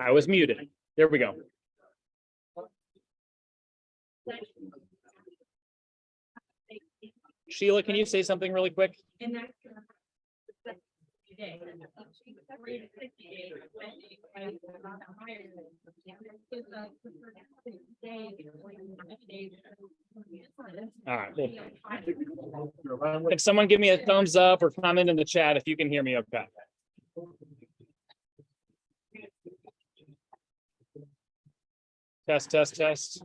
I was muted. There we go. Sheila, can you say something really quick? All right. Can someone give me a thumbs up or comment in the chat if you can hear me okay? Test, test, test.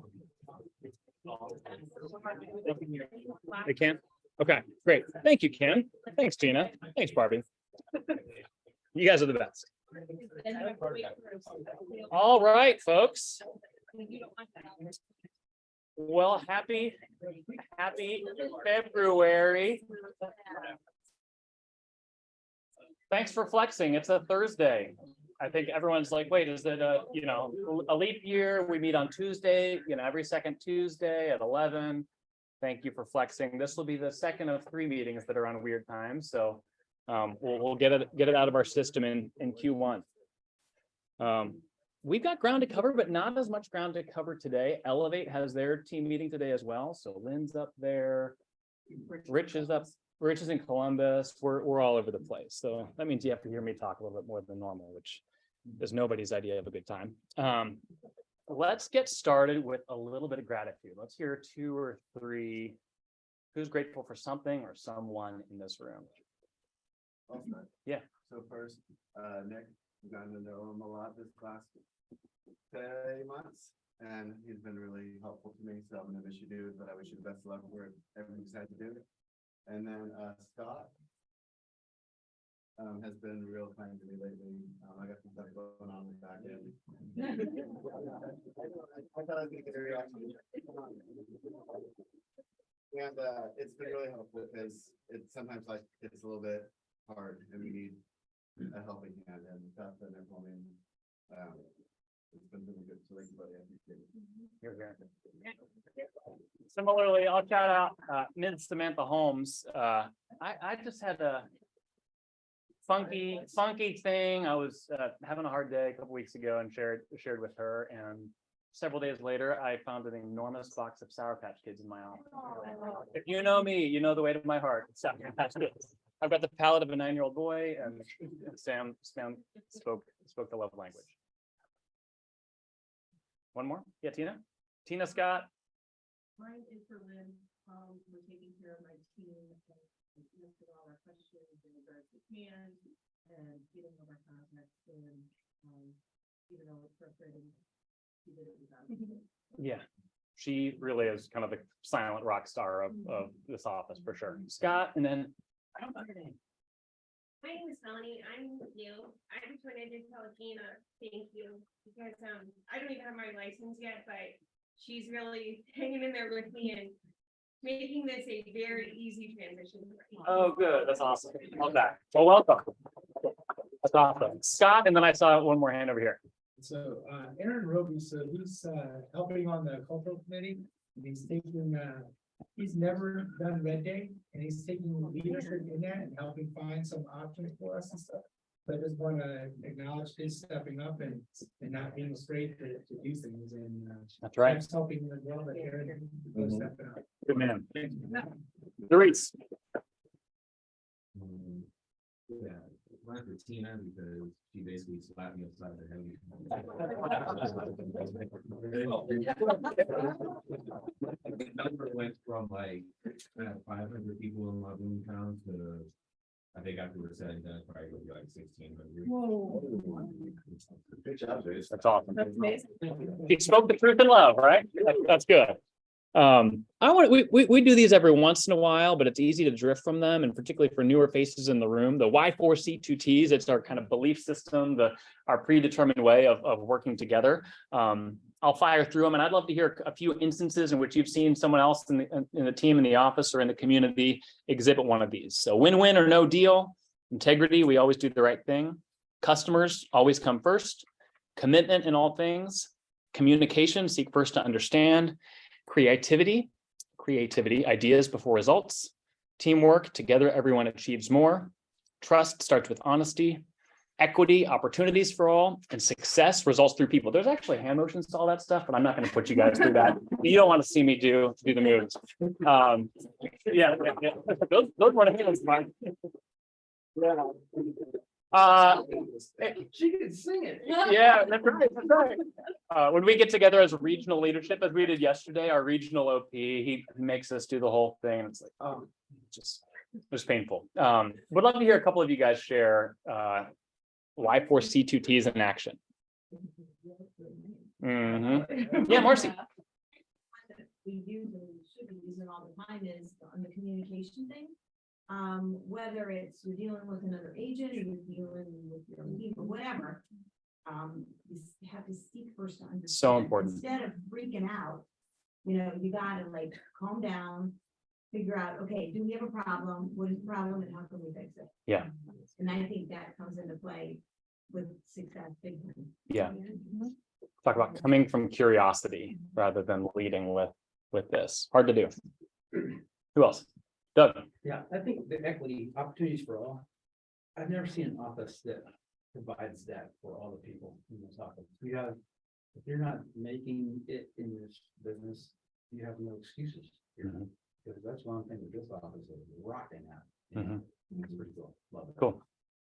They can? Okay, great. Thank you, Ken. Thanks, Gina. Thanks, Barbie. You guys are the best. All right, folks. Well, happy February. Thanks for flexing. It's a Thursday. I think everyone's like, wait, is it a leap year? We meet on Tuesday, every second Tuesday at 11. Thank you for flexing. This will be the second of 3 meetings that are on weird times. So we'll get it out of our system in Q1. We've got ground to cover, but not as much ground to cover today. Elevate has their team meeting today as well. So Lynn's up there. Rich is in Columbus. We're all over the place. So that means you have to hear me talk a little bit more than normal, which is nobody's idea of a good time. Let's get started with a little bit of gratitude. Let's hear 2 or 3. Who's grateful for something or someone in this room? Yeah. So first, Nick, we've gotten to know him a lot this last 10 months, and he's been really helpful to me. So I'm gonna miss you, dude, but I wish you the best of luck with everything you decide to do. And then Scott has been real kind to me lately. I got some stuff going on in the back end. I thought I'd get a reaction. And it's been really helpful because it's sometimes like it's a little bit hard and we need a helping hand, and Scott's been there for me. It's been really good. So everybody, I appreciate it. Here. Similarly, I'll shout out Ms. Samantha Holmes. I just had a funky thing. I was having a hard day a couple weeks ago and shared with her, and several days later I found an enormous box of Sour Patch Kids in my office. If you know me, you know the weight of my heart. Sour Patch Kids. I've got the palate of a 9-year-old boy, and Sam spoke the love language. One more? Yeah, Tina Scott. Mine is for Lynn. We're taking care of my team and answering all our questions in regards to can and getting all our contacts in. Even though it's frustrating, she did it without me. Yeah, she really is kind of the silent rock star of this office for sure. Scott, and then I don't know your name. My name is Melanie. I'm new. I just wanted to tell Gina thank you because I don't even have my license yet, but she's really hanging in there with me and making this a very easy transition for me. Oh, good. That's awesome. Love that. Well, welcome. That's awesome. Scott, and then I saw one more hand over here. So Aaron Roby, so he's helping on the cultural committee, and he's taking he's never done Red Day, and he's taking leadership in that and helping find some options for us and stuff. So I just want to acknowledge his stepping up and not being afraid to do things, and That's right. Jeff's helping him as well, but Aaron was stepping up. Good man. Doris. Yeah, mine for Tina because she basically slapped me upside the head. The number went from like 500 people in my hometown to, I think after we're setting that, probably would be like 1,600. Good job, dude. That's awesome. That's amazing. He spoke the truth in love, right? That's good. We do these every once in a while, but it's easy to drift from them, and particularly for newer faces in the room. The Y4C2Ts, it's our kind of belief system, our predetermined way of working together. I'll fire through them, and I'd love to hear a few instances in which you've seen someone else in the team, in the office, or in the community exhibit one of these. So win-win or no deal. Integrity, we always do the right thing. Customers always come first. Commitment in all things. Communication, seek first to understand. Creativity, ideas before results. Teamwork, together everyone achieves more. Trust starts with honesty. equity, opportunities for all, and success results through people. There's actually hand motions to all that stuff, but I'm not going to put you guys through that. You don't want to see me do the moves. Yeah. Those were the hands, Mark. Yeah. She can sing it. Yeah, that's right, that's right. When we get together as a regional leadership, as we did yesterday, our regional OP, he makes us do the whole thing, and it's like, oh, just painful. Would love to hear a couple of you guys share Y4C2Ts in action. Yeah, Marcy. We use and should be using all the time is on the communication thing. Whether it's you're dealing with another agent or you're dealing with your own people, whatever. You have to seek first to understand. So important. Instead of freaking out, you gotta like calm down, figure out, okay, do we have a problem? What is the problem and how can we fix it? Yeah. And I think that comes into play with success big time. Yeah. Talk about coming from curiosity rather than leading with this. Hard to do. Who else? Doug. Yeah, I think the equity opportunities for all. I've never seen an office that provides that for all the people in this office. You have, if you're not making it in this business, you have no excuses. Mhm. Because that's one thing that this office is rocking at. Mhm. It's pretty cool. Love it. Cool.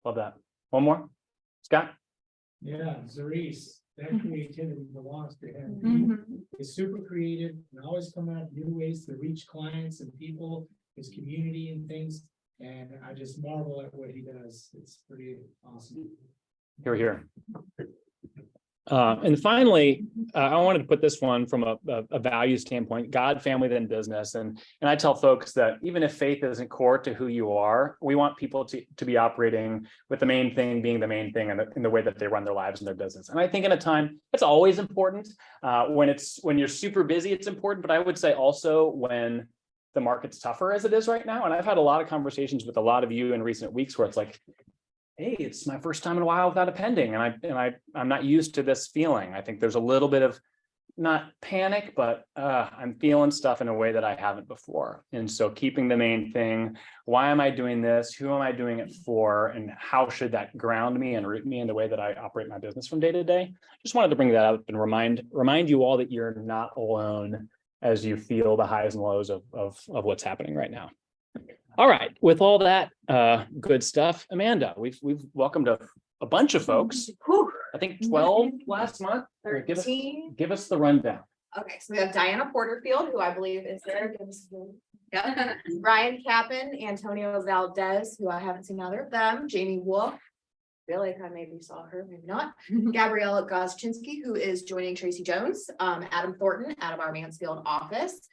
Love that. One more. Scott. Yeah, Zarice, that creativity belongs to him. Mm-hmm. He's super creative and always coming up with new ways to reach clients and people, his community and things. And I just marvel at what he does. It's pretty awesome. Here. And finally, I wanted to put this one from a value standpoint: God, family, then business. And I tell folks that even if faith isn't core to who you are, we want people to be operating with the main thing being the main thing in the way that they run their lives and their business. And I think in a time, it's always important. When you're super busy, it's important. But I would say also when the market's tougher as it is right now. And I've had a lot of conversations with a lot of you in recent weeks where it's like, hey, it's my first time in a while without a pending, and I'm not used to this feeling. I think there's a little bit of not panic, but I'm feeling stuff in a way that I haven't before. And so keeping the main thing, why am I doing this? Who am I doing it for? And how should that ground me and root me in the way that I operate my business from day to day? Just wanted to bring that up and remind you all that you're not alone as you feel the highs and lows of what's happening right now. All right, with all that good stuff, Amanda, we've welcomed a bunch of folks. I think 12 last month. Give us 13. give us the rundown. Okay, so we have Diana Porterfield, who I believe is there. Give us the- Yeah. Ryan Kappen, Antonio Valdez, who I haven't seen either of them, Jamie Wolf. I feel like I maybe saw her, maybe not. Gabriella Goschinsky, who is joining Tracy Jones, Adam Thornton out of our Mansfield office.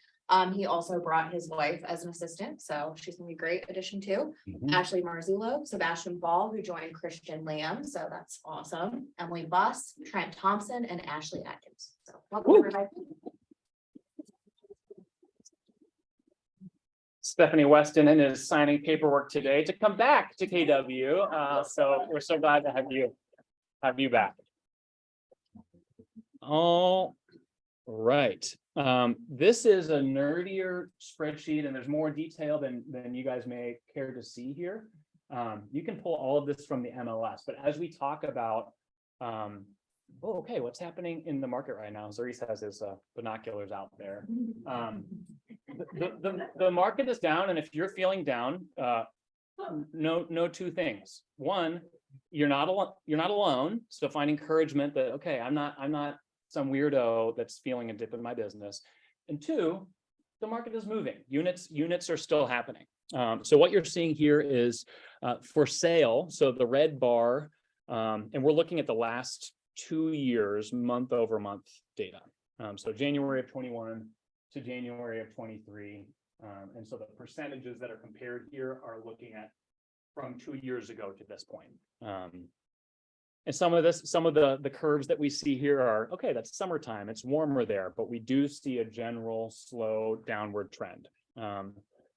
He also brought his wife as an assistant, so she's gonna be a great addition too. Mhm. Ashley Marzullo, Sebastian Ball, who joined Christian Lamb, so that's awesome. Emily Buss, Trent Thompson, and Ashley Atkins. So welcome, Woo. everybody. Stephanie Weston is signing paperwork today to come back to KW. So we're so glad to have you back. All right. This is a nerdier spreadsheet and there's more detail than you guys may care to see here. You can pull all of this from the MLS, but as we talk about, okay, what's happening in the market right now? Zarice has his binoculars out there. The market is down, and if you're feeling down, no two things. One, you're not alone. So find encouragement that, okay, I'm not some weirdo that's feeling a dip in my business. And two, the market is moving. Units are still happening. So what you're seeing here is for sale. So the red bar, and we're looking at the last 2 years, month over month data. So January of 21 to January of 23. And so the percentages that are compared here are looking at from 2 years ago to this point. And some of the curves that we see here are, okay, that's summertime, it's warmer there, but we do see a general slow downward trend.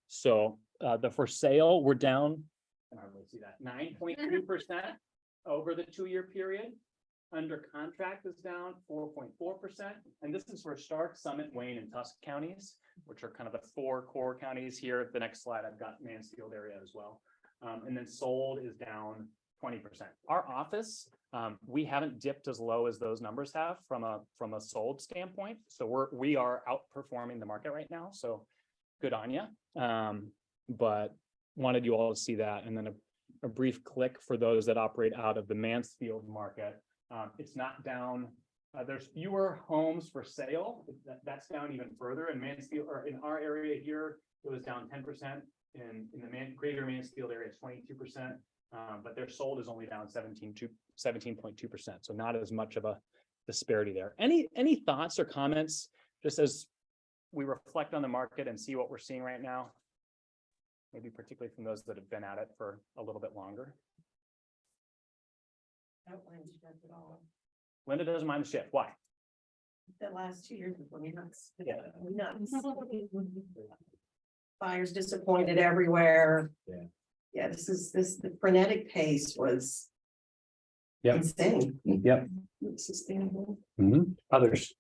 So the for sale, we're down, I don't really see that, 9.2% over the 2-year period. Under contract is down 4.4%. And this is for Stark, Summit, Wayne, and Tusk counties, which are kind of the 4 core counties here. The next slide, I've got Mansfield area as well. And then sold is down 20%. Our office, we haven't dipped as low as those numbers have from a sold standpoint. So we are outperforming the market right now. So good on you. But wanted you all to see that. And then a brief click for those that operate out of the Mansfield market. It's not down. There's fewer homes for sale. That's down even further in Mansfield, or in our area here, it was down 10%. In the greater Mansfield area, it's 22%. But their sold is only down 17.2%. So not as much of a disparity there. Any thoughts or comments, just as we reflect on the market and see what we're seeing right now? Maybe particularly from those that have been at it for a little bit longer. I don't mind shift at all. Linda doesn't mind the shift. Why? The last 2 years before me nuts. Yeah. Nuts. Buyers disappointed everywhere. Yeah. Yeah, the frenetic pace was. Yep. Insane. Yep. Sustainable. Others.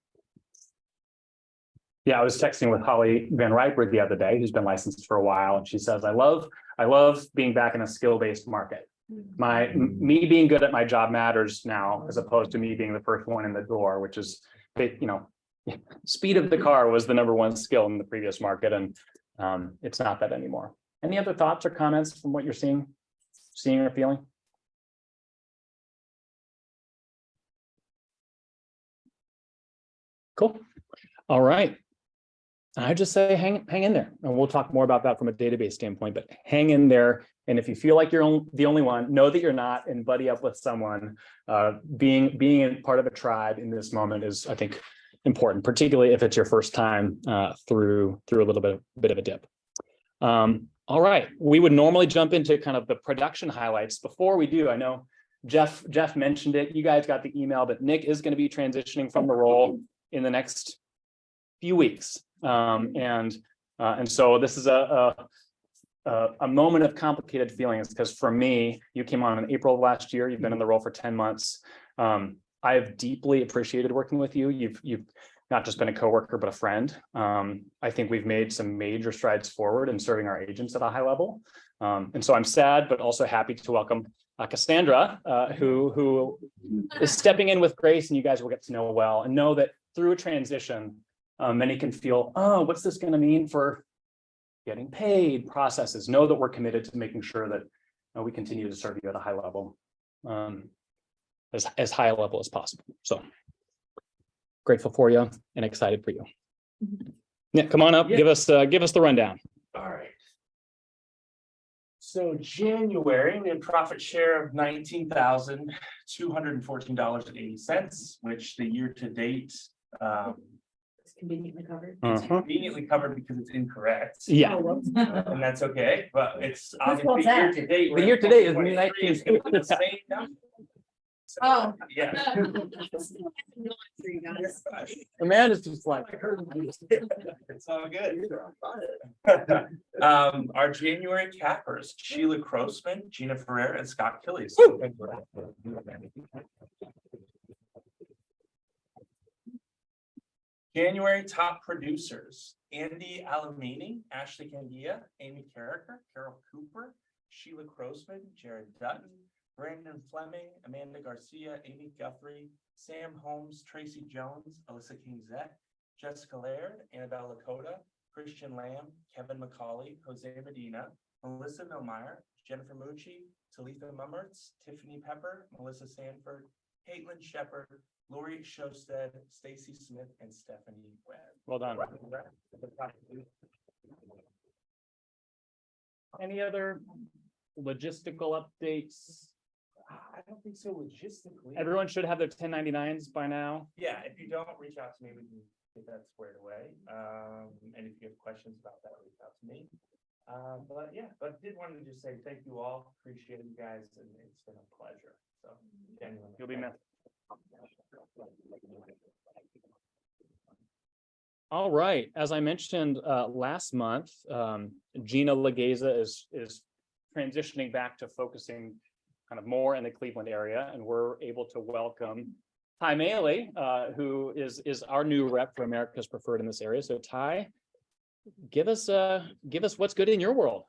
Yeah, I was texting with Holly Van Riper the other day, who's been licensed for a while, and she says, I love being back in a skill-based market. Me being good at my job matters now, as opposed to me being the first one in the door, which is, speed of the car was the #1 skill in the previous market, and it's not that anymore. Any other thoughts or comments from what you're seeing or feeling? Cool. All right. I just say hang in there, and we'll talk more about that from a database standpoint, but hang in there. And if you feel like you're the only one, know that you're not, and buddy up with someone. Being part of a tribe in this moment is, I think, important, particularly if it's your first time through a little bit of a dip. All right, we would normally jump into kind of the production highlights. Before we do, I know Jeff mentioned it. You guys got the email, but Nick is going to be transitioning from the role in the next few weeks. And so this is a moment of complicated feelings, because for me, you came on in April of last year. You've been in the role for 10 months. I've deeply appreciated working with you. You've not just been a coworker, but a friend. I think we've made some major strides forward in serving our agents at a high level. And so I'm sad, but also happy to welcome Cassandra, who is stepping in with grace, and you guys will get to know well, and know that through a transition, many can feel, oh, what's this going to mean for getting paid, processes? Know that we're committed to making sure that we continue to serve you at a high level, as high a level as possible. So grateful for you and excited for you. Yeah, come on up. Yeah. Give us the rundown. All right. So January, we had profit share of $19,214.80, which the year to date It's conveniently covered. conveniently covered because it's incorrect. Yeah. And that's okay, but it's one's obviously that? year to date. The year to date is 2023 is gonna be the same number. So, Oh. yeah. The man is just like, It's all good. Our January cappers, Sheila Grossman, Gina Ferrer, and Scott Killies. January top producers, Andy Alamini, Ashley Candia, Amy Carricker, Carol Cooper, Sheila Grossman, Jared Dutton, Brandon Fleming, Amanda Garcia, Amy Guthrie, Sam Holmes, Tracy Jones, Alyssa Kingzette, Jessica Laird, Annabelle Lakota, Christian Lamb, Kevin McCauley, Jose Medina, Melissa Milmeyer, Jennifer Mucci, Talitha Mummertz, Tiffany Pepper, Melissa Sanford, Caitlin Shepard, Lori Shosted, Stacy Smith, and Stephanie Webb. well done. Any other logistical updates? I don't think so logistically. Everyone should have their 1099s by now. Yeah, if you don't, reach out to me, we can get that squared away. And if you have questions about that, reach out to me. But did want to just say thank you all, appreciate you guys, and it's been a pleasure, so genuinely. You'll be missed. All right, as I mentioned last month, Gina Legeza is transitioning back to focusing kind of more in the Cleveland area, and we're able to welcome Ty Maley, who is our new rep for America's Preferred in this area. So Ty, give us what's good in your world.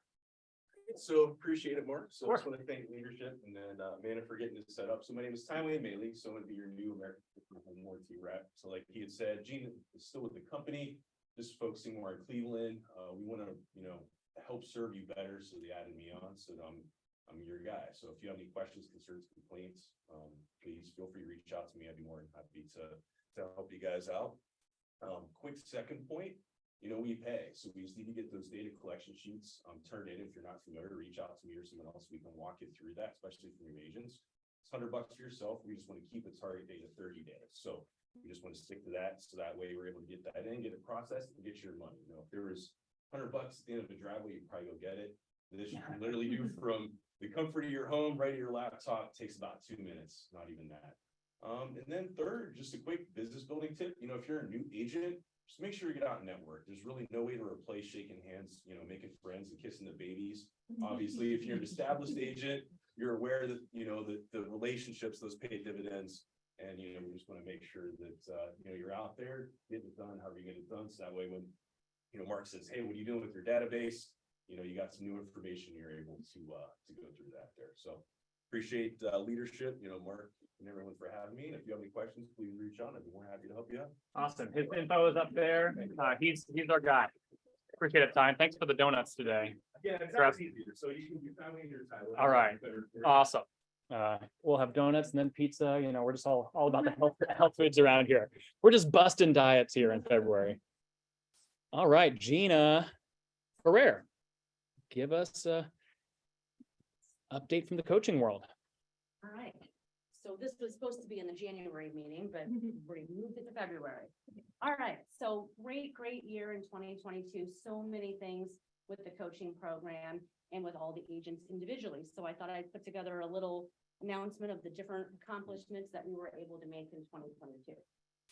So appreciate it, Mark. So I Sure. just want to thank leadership and then Amanda for getting this set up. So my name is Tyway Maley, so I'm gonna be your new American Home Warranty rep. So like he had said, Gene is still with the company, just focusing more on Cleveland. We want to, help serve you better. So they added me on, so I'm your guy. So if you have any questions, concerns, complaints, please feel free to reach out to me. I'd be more than happy to help you guys out. Quick second point. We pay, so we just need to get those data collection sheets turned in. If you're not familiar, reach out to me or someone else. We can walk you through that, especially for new agents. It's $100 for yourself. We just want to keep a target date of 30 days. So we just want to stick to that. So that way we're able to get that in, get it processed and get your money. If there was $100 at the end of the driveway, you'd probably go get it. This you can literally do from the comfort of your home, right to your laptop. Takes about 2 minutes, not even that. And then third, just a quick business building tip. If you're a new agent, just make sure you get out and network. There's really no way to replace shaking hands, making friends and kissing the babies. Obviously, if you're an established agent, you're aware that, the relationships, those pay dividends. And, we just want to make sure that, you're out there, getting it done, however you get it done. So that way when, Mark says, hey, what are you doing with your database? You got some new information, you're able to go through that there. So appreciate leadership, Mark and everyone for having me. And if you have any questions, please reach out. I'd be more happy to help you out. Awesome. His info is up there. He's our guy. Appreciate it, Ty. Thanks for the donuts today. Yeah, it's Trust- easier. So you can find me in your title. All right. Awesome. We'll have donuts and then pizza. We're just all about the health foods around here. We're just busting diets here in February. All right, Gina Ferrer, give us a update from the coaching world. All right, so this was supposed to be in the January meeting, but we moved it to February. All right, so great year in 2022. So many things with the coaching program and with all the agents individually. So I thought I'd put together a little announcement of the different accomplishments that we were able to make in 2022.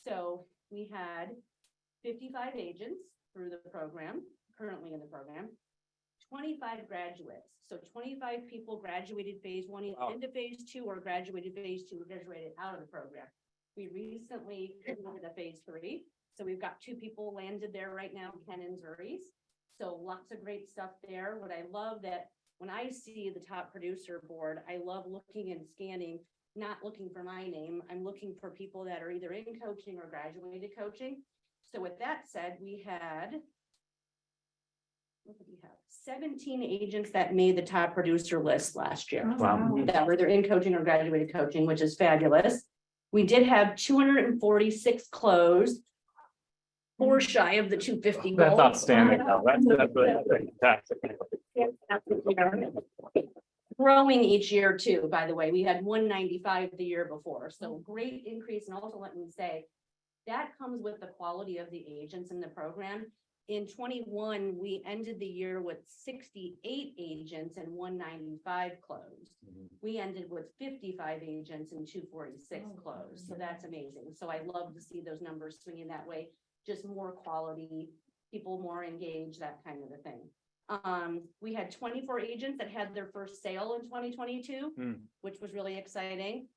So we had 55 agents through the program, currently in the program, 25 graduates. So 25 people graduated phase one Wow. into phase two, or graduated phase two, graduated out of the program. We recently moved to phase three. So we've got 2 people landed there right now, Ken and Zuri's. So lots of great stuff there. What I love that when I see the top producer board, I love looking and scanning, not looking for my name. I'm looking for people that are either in coaching or graduated coaching. So with that said, we had, what did we have? 17 agents that made the top producer list last year. Wow. That were either in coaching or graduated coaching, which is fabulous. We did have 246 closed, 4 shy of the 250 goal. That's outstanding. though. That's really fantastic. Growing each year too, by the way. We had 195 the year before, so great increase. And also let me say, that comes with the quality of the agents in the program. In 21, we ended the year with 68 agents and 195 closed. We ended with 55 agents and 246 closed. So that's amazing. So I love to see those numbers swinging that way. Just more quality, people more engaged, that kind of a thing. We had 24 agents that had their first sale in 2022, which was really exciting.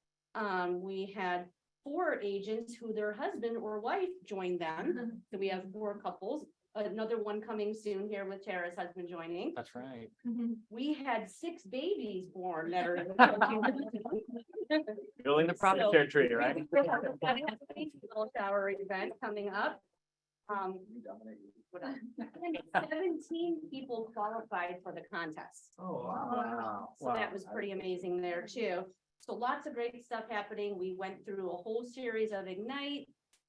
We had 4 agents who their husband or wife joined them. So we have 4 couples. Another one coming soon here with Tara's husband joining. That's right. We had 6 babies born that are. Building the profit share tree, right? Little shower event coming up. 17 people qualified for the contest. Oh, wow. So that was pretty amazing there too. So lots of great stuff happening. We went through a whole series of Ignite,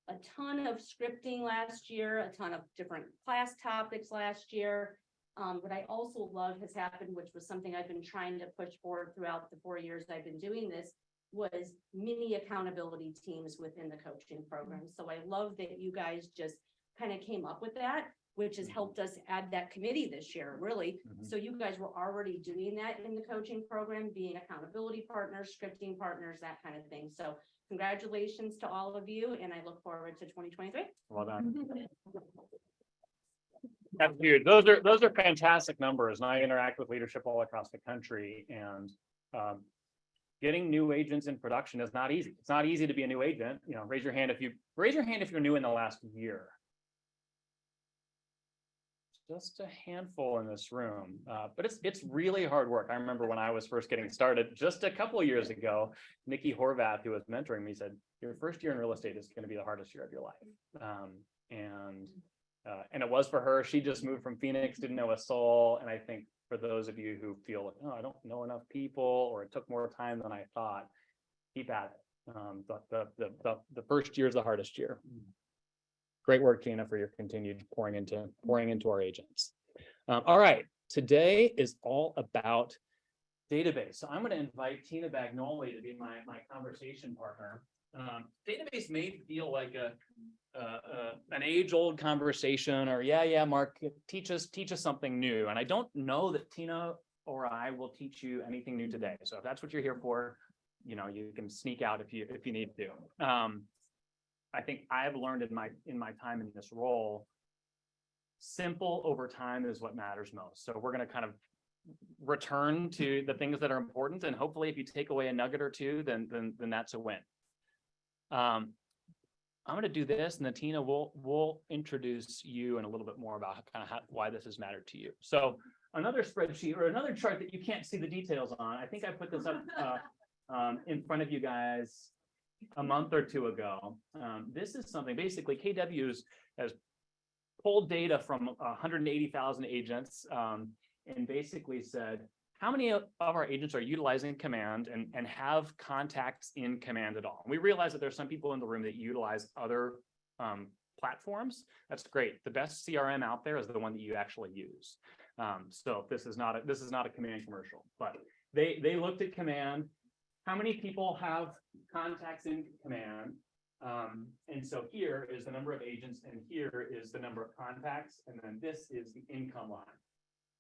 a ton of scripting last year, a ton of different class topics last year. What I also love has happened, which was something I've been trying to push forward throughout the 4 years I've been doing this, was mini accountability teams within the coaching program. So I love that you guys just kind of came up with that, which has helped us add that committee this year, really. So you guys were already doing that in the coaching program, being accountability partners, scripting partners, that kind of thing. So congratulations to all of you, and I look forward to 2023. Well done. That's huge. Those are fantastic numbers. And I interact with leadership all across the country, and getting new agents in production is not easy. It's not easy to be a new agent. Raise your hand if you're new in the last year. just a handful in this room, but it's really hard work. I remember when I was first getting started, just a couple of years ago, Nikki Horvath, who was mentoring me, said, your first year in real estate is going to be the hardest year of your life. And it was for her. She just moved from Phoenix, didn't know a soul. And I think for those of you who feel like, oh, I don't know enough people, or it took more time than I thought, keep at it. The first year is the hardest year. Great work, Tina, for your continued pouring into our agents. All right, today is all about database. So I'm going to invite Tina Bagnoli to be my conversation partner. Database may feel like an age-old conversation, or yeah, Mark, teach us something new. And I don't know that Tina or I will teach you anything new today. So if that's what you're here for, you can sneak out if you need to. I think I've learned in my time in this role, simple over time is what matters most. So we're going to kind of return to the things that are important, and hopefully if you take away a nugget or two, then that's a win. I'm going to do this, and then Tina will introduce you and a little bit more about why this has mattered to you. So another spreadsheet or another chart that you can't see the details on. I think I put this up in front of you guys a month or two ago. This is something basically KW has pulled data from 180,000 agents and basically said, how many of our agents are utilizing Command and have contacts in Command at all? And we realize that there's some people in the room that utilize other platforms. That's great. The best CRM out there is the one that you actually use. So this is not a Command commercial, but they looked at Command. How many people have contacts in Command? And so here is the number of agents, and here is the number of contacts, and then this is the income line.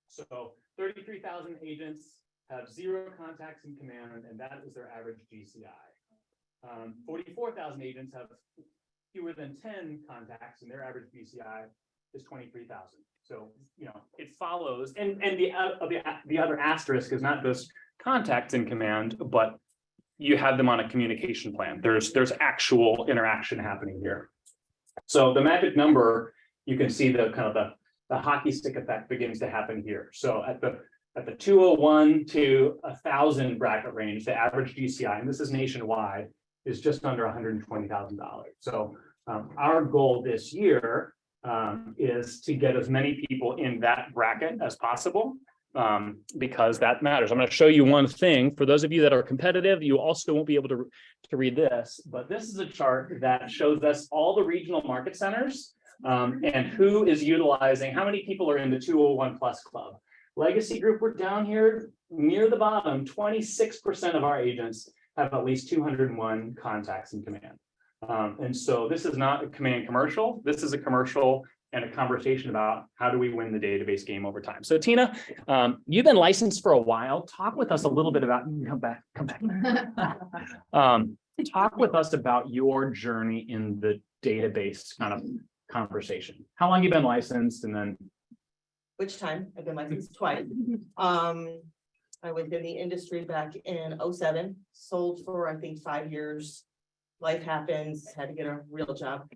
So 33,000 agents have 0 contacts in Command, and that is their average GCI. 44,000 agents have fewer than 10 contacts, and their average GCI is 23,000. So it follows, and the other asterisk is not just contacts in Command, but you have them on a communication plan. There's actual interaction happening here. So the magic number, you can see the kind of the hockey stick effect begins to happen here. So at the 201 to 1,000 bracket range, the average GCI, and this is nationwide, is just under $120,000. So our goal this year is to get as many people in that bracket as possible. Because that matters. I'm going to show you one thing. For those of you that are competitive, you also won't be able to read this, but this is a chart that shows us all the regional market centers and who is utilizing, how many people are in the 201 plus club. Legacy Group, we're down here near the bottom. 26% of our agents have at least 201 contacts in Command. And so this is not a Command commercial. This is a commercial and a conversation about how do we win the database game over time. So Tina, you've been licensed for a while. Talk with us a little bit about, come back. Talk with us about your journey in the database kind of conversation. How long you been licensed, and then? Which time? I've been licensed twice. I was in the industry back in 2007, sold for, I think, 5 years. Life happens, had to get a real job.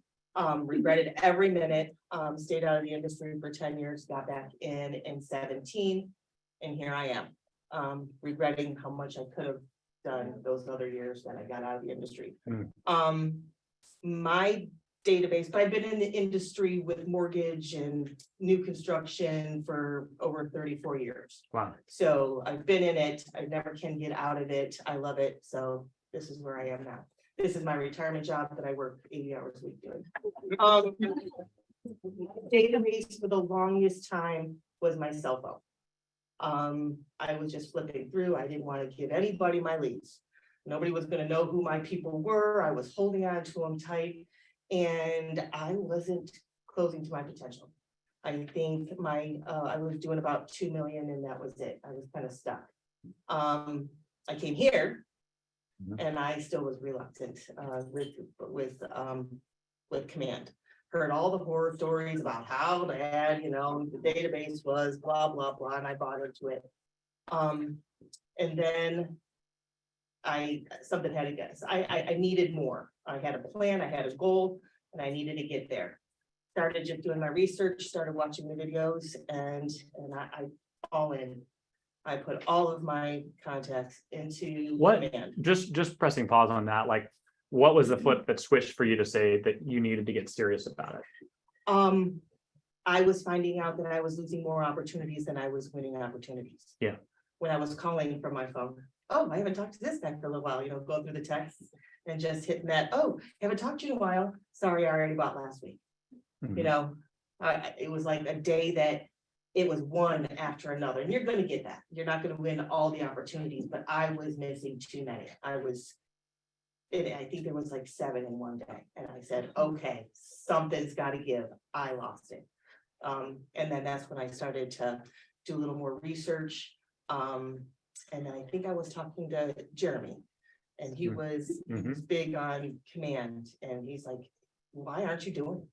Regretted every minute, stayed out of the industry for 10 years, got back in 17, and here I am, regretting how much I could have done those other years that I got out of the industry. My database, but I've been in the industry with mortgage and new construction for over 34 years. Wow. So I've been in it, I never can get out of it, I love it, so this is where I am now. This is my retirement job that I work 80 hours a week doing. Database for the longest time was my cell phone. I was just flipping through. I didn't want to give anybody my leads. Nobody was going to know who my people were. I was holding on to them tight, and I wasn't closing to my potential. I think I was doing about 2 million, and that was it. I was kind of stuck. I came here. And I still was reluctant with Command. Heard all the horror stories about how bad, the database was, blah, blah, blah, and I bought into it. And then something had to get, I needed more. I had a plan, I had a goal, and I needed to get there. started just doing my research, started watching the videos and I all in. I put all of my contacts into What? command. Just pressing pause on that, like, what was the flip that switched for you to say that you needed to get serious about it? I was finding out that I was losing more opportunities than I was winning opportunities. Yeah. When I was calling from my phone, oh, I haven't talked to this guy for a little while, go through the texts and just hitting that, oh, haven't talked to you in a while, sorry, I already bought last week. Mhm. It was like a day that it was one after another, and you're gonna get that. You're not gonna win all the opportunities, but I was missing too many. I think there was like 7 in one day, and I said, okay, something's gotta give. I lost it. And then that's when I started to do a little more research. And I think I was talking to Jeremy, and he was big on command, and he's like, why aren't you doing it?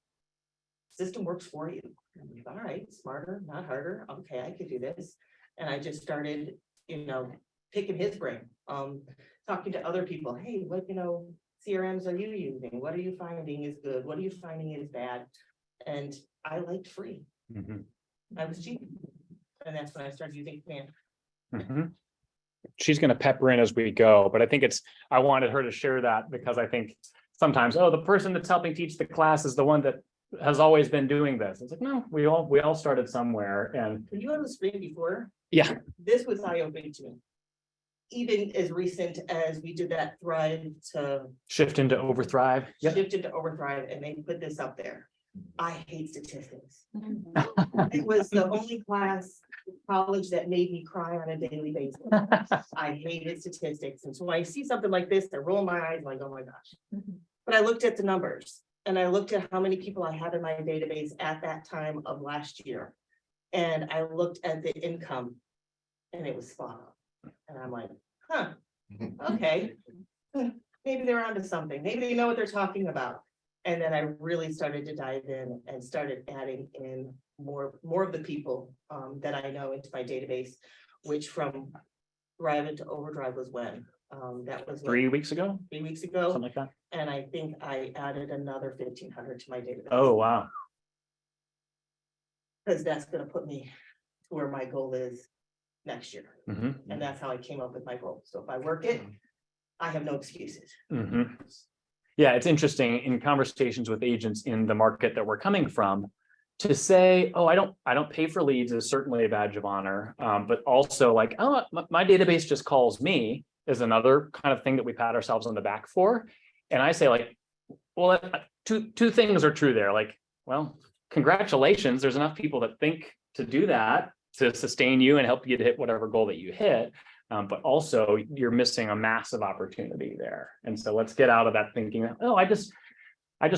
System works for you. I'm like, all right, smarter, not harder. Okay, I could do this. And I just started, picking his brain, talking to other people. Hey, what, CRMs are you using? What are you finding is good? What are you finding is bad? And I liked free. Mhm. I was cheap. And that's when I started using command. Mhm. She's gonna pepper in as we go, but I think I wanted her to share that because I think sometimes, oh, the person that's helping teach the class is the one that has always been doing this. It's like, no, we all started somewhere, and When you were on the screen before, yeah. this was eye-opening to me. Even as recent as we did that Thrive to Shift into Overthrive. Yep. shift into Overthrive, and they put this up there. I hate statistics. It was the only class in college that made me cry on a daily basis. I hated statistics. And so when I see something like this, I roll my eyes like, oh my gosh. But I looked at the numbers and I looked at how many people I had in my database at that time of last year. And I looked at the income and it was spot on. And I'm like, okay. Maybe they're onto something. Maybe they know what they're talking about. And then I really started to dive in and started adding in more of the people that I know into my database, which from Thrive into Overdrive was when, that was 3 weeks ago, 3 weeks something ago. like that. And I think I added another 1,500 to my database. Oh, wow. Because that's gonna put me to where my goal is next year. Mhm. And that's how I came up with my goal. So if I work it, I have no excuses. Mhm. Yeah, it's interesting in conversations with agents in the market that we're coming from to say, oh, I don't pay for leads is certainly a badge of honor. But also like, oh, my database just calls me is another kind of thing that we pat ourselves on the back for. And I say like, well, two things are true there. Like, well, congratulations. There's enough people that think to do that to sustain you and help you to hit whatever goal that you hit. But also you're missing a massive opportunity there. And so let's get out of that thinking, oh, I just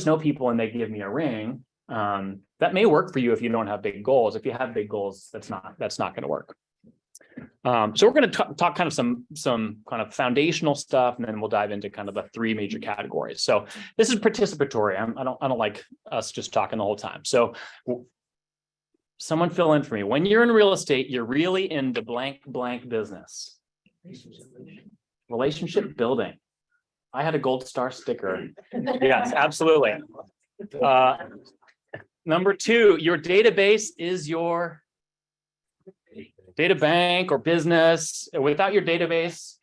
know people and they give me a ring. That may work for you if you don't have big goals. If you have big goals, that's not going to work. So we're going to talk kind of some kind of foundational stuff, and then we'll dive into kind of the 3 major categories. So this is participatory. I don't like us just talking the whole time. So someone fill in for me. When you're in real estate, you're really into blank business. Relationship building. I had a gold star sticker. Yes, absolutely. Number 2, your database is your data bank or business. Without your database,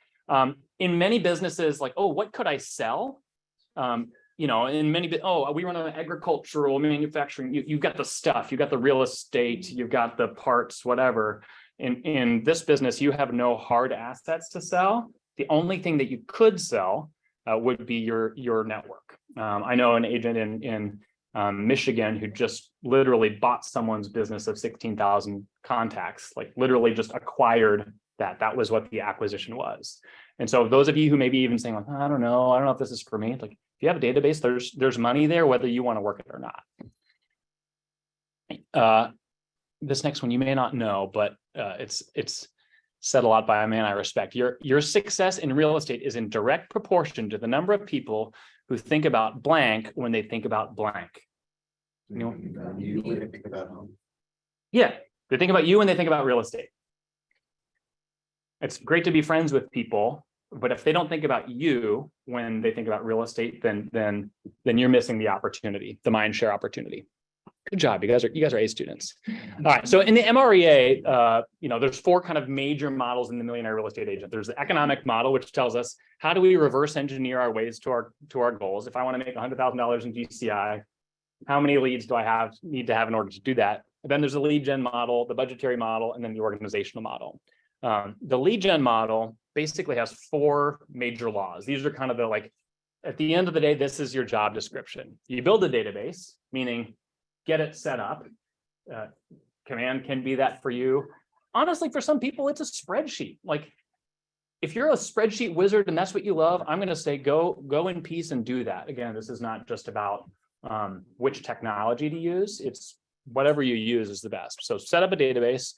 in many businesses, like, oh, what could I sell? In many, we run an agricultural manufacturing, you've got the stuff, you've got the real estate, you've got the parts, whatever. In this business, you have no hard assets to sell. The only thing that you could sell would be your network. I know an agent in Michigan who just literally bought someone's business of 16,000 contacts, like literally just acquired that. That was what the acquisition was. And so those of you who may be even saying, like, I don't know if this is for me, like if you have a database, there's money there, whether you want to work it or not. This next one you may not know, but it's said a lot by a man I respect. Your success in real estate is in direct proportion to the number of people who think about blank when they think about blank. You wouldn't think about home. Yeah, they think about you when they think about real estate. It's great to be friends with people, but if they don't think about you when they think about real estate, then you're missing the opportunity, the mind share opportunity. Good job. You guys are A students. All right. So in the MREA, there's four kind of major models in the Millionaire Real Estate Agent. There's the economic model, which tells us how do we reverse engineer our ways to our goals. If I want to make $100,000 in GCI, how many leads do I need to have in order to do that? And then there's the lead gen model, the budgetary model, and then the organizational model. The lead gen model basically has four major laws. These are kind of at the end of the day, this is your job description. You build a database, meaning get it set up. Command can be that for you. Honestly, for some people, it's a spreadsheet. Like if you're a spreadsheet wizard and that's what you love, I'm going to say go in peace and do that. Again, this is not just about which technology to use. It's whatever you use is the best. So set up a database,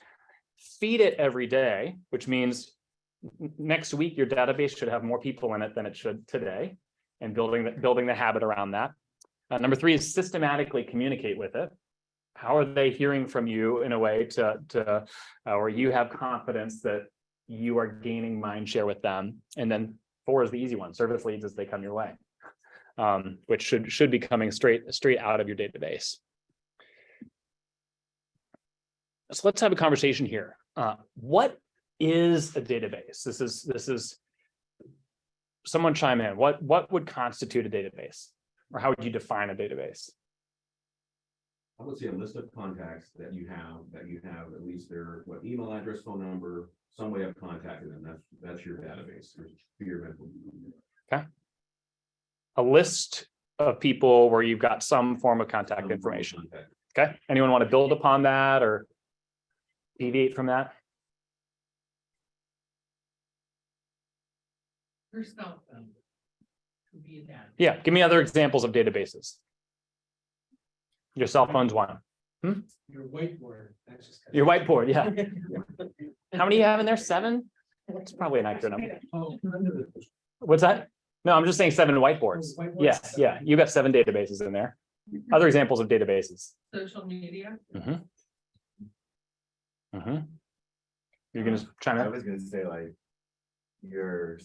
feed it every day, which means next week your database should have more people in it than it should today, and building the habit around that. Number three is systematically communicate with it. How are they hearing from you in a way where you have confidence that you are gaining mind share with them? And then four is the easy one, service leads as they come your way, which should be coming straight out of your database. So let's have a conversation here. What is a database? This is someone chime in. What would constitute a database? Or how would you define a database? I would say a list of contacts that you have at least their email address, phone number, some way of contacting them. That's your database. Okay. A list of people where you've got some form of contact information. Okay. Anyone want to build upon that or deviate from that? Your cell phone could be a data. Yeah. Give me other examples of databases. Your cell phone's one. Your whiteboard. That's just. Your whiteboard. Yeah. How many do you have in there? 7? It's probably an accurate number. Oh, What's that? No, I'm just saying 7 whiteboards. whiteboards. Yes. Yeah. You got 7 databases in there. Other examples of databases. Social media. You're gonna chime I in? was gonna say like your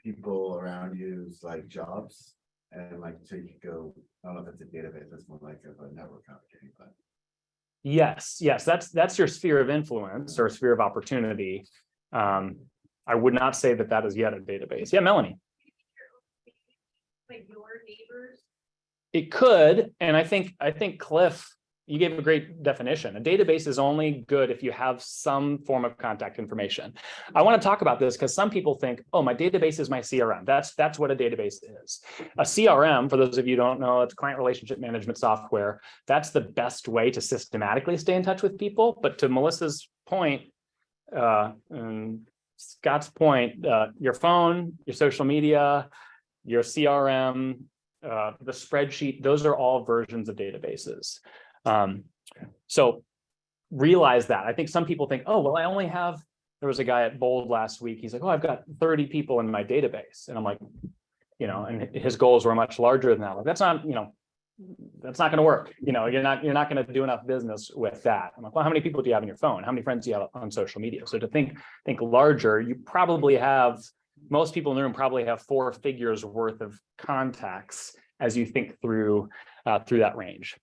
people around you's like jobs and like so you could go, I don't know if it's a database, that's more like of a network complicating, but. Yes, that's your sphere of influence or sphere of opportunity. I would not say that is yet a database. Yeah, Melanie. Like your neighbors. It could, and I think Cliff, you gave a great definition. A database is only good if you have some form of contact information. I want to talk about this because some people think, oh, my database is my CRM. That's what a database is. A CRM, for those of you who don't know, it's client relationship management software. That's the best way to systematically stay in touch with people. But to Melissa's point, and Scott's point, your phone, your social media, your CRM, the spreadsheet, those are all versions of databases. So realize that. I think some people think, oh, well, there was a guy at Bold last week. He's like, oh, I've got 30 people in my database. And I'm like, and his goals were much larger than that. Like, that's not going to work. You're not going to do enough business with that. I'm like, well, how many people do you have on your phone? How many friends do you have on social media? So to think larger, you probably have, most people in the room probably have 4 figures worth of contacts as you think through that range.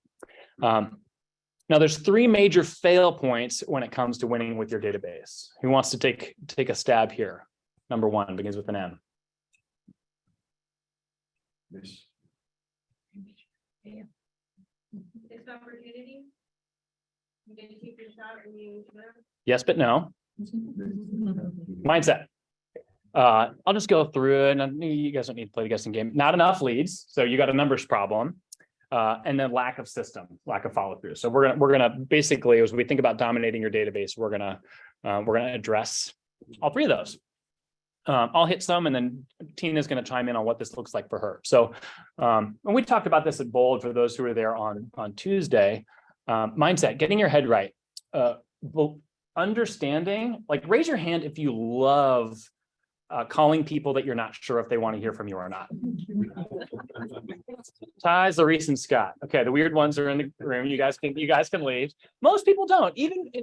Now there's 3 major fail points when it comes to winning with your database. Who wants to take a stab here? Number 1 begins with an M. It's opportunity. You get to keep your shot and you. Yes, but no. Mindset. I'll just go through it, and you guys don't need to play the guessing game. Not enough leads, so you got a numbers problem. And then lack of system, lack of follow through. So we're gonna basically, as we think about dominating your database, we're gonna address all 3 of those. I'll hit some, and then Tina's gonna chime in on what this looks like for her. So, and we talked about this at Bold for those who were there on Tuesday. Mindset, getting your head right. Understanding, like, raise your hand if you love calling people that you're not sure if they want to hear from you or not. Ty's, Larice, and Scott. Okay, the weird ones are in the room. You guys can leave. Most people don't.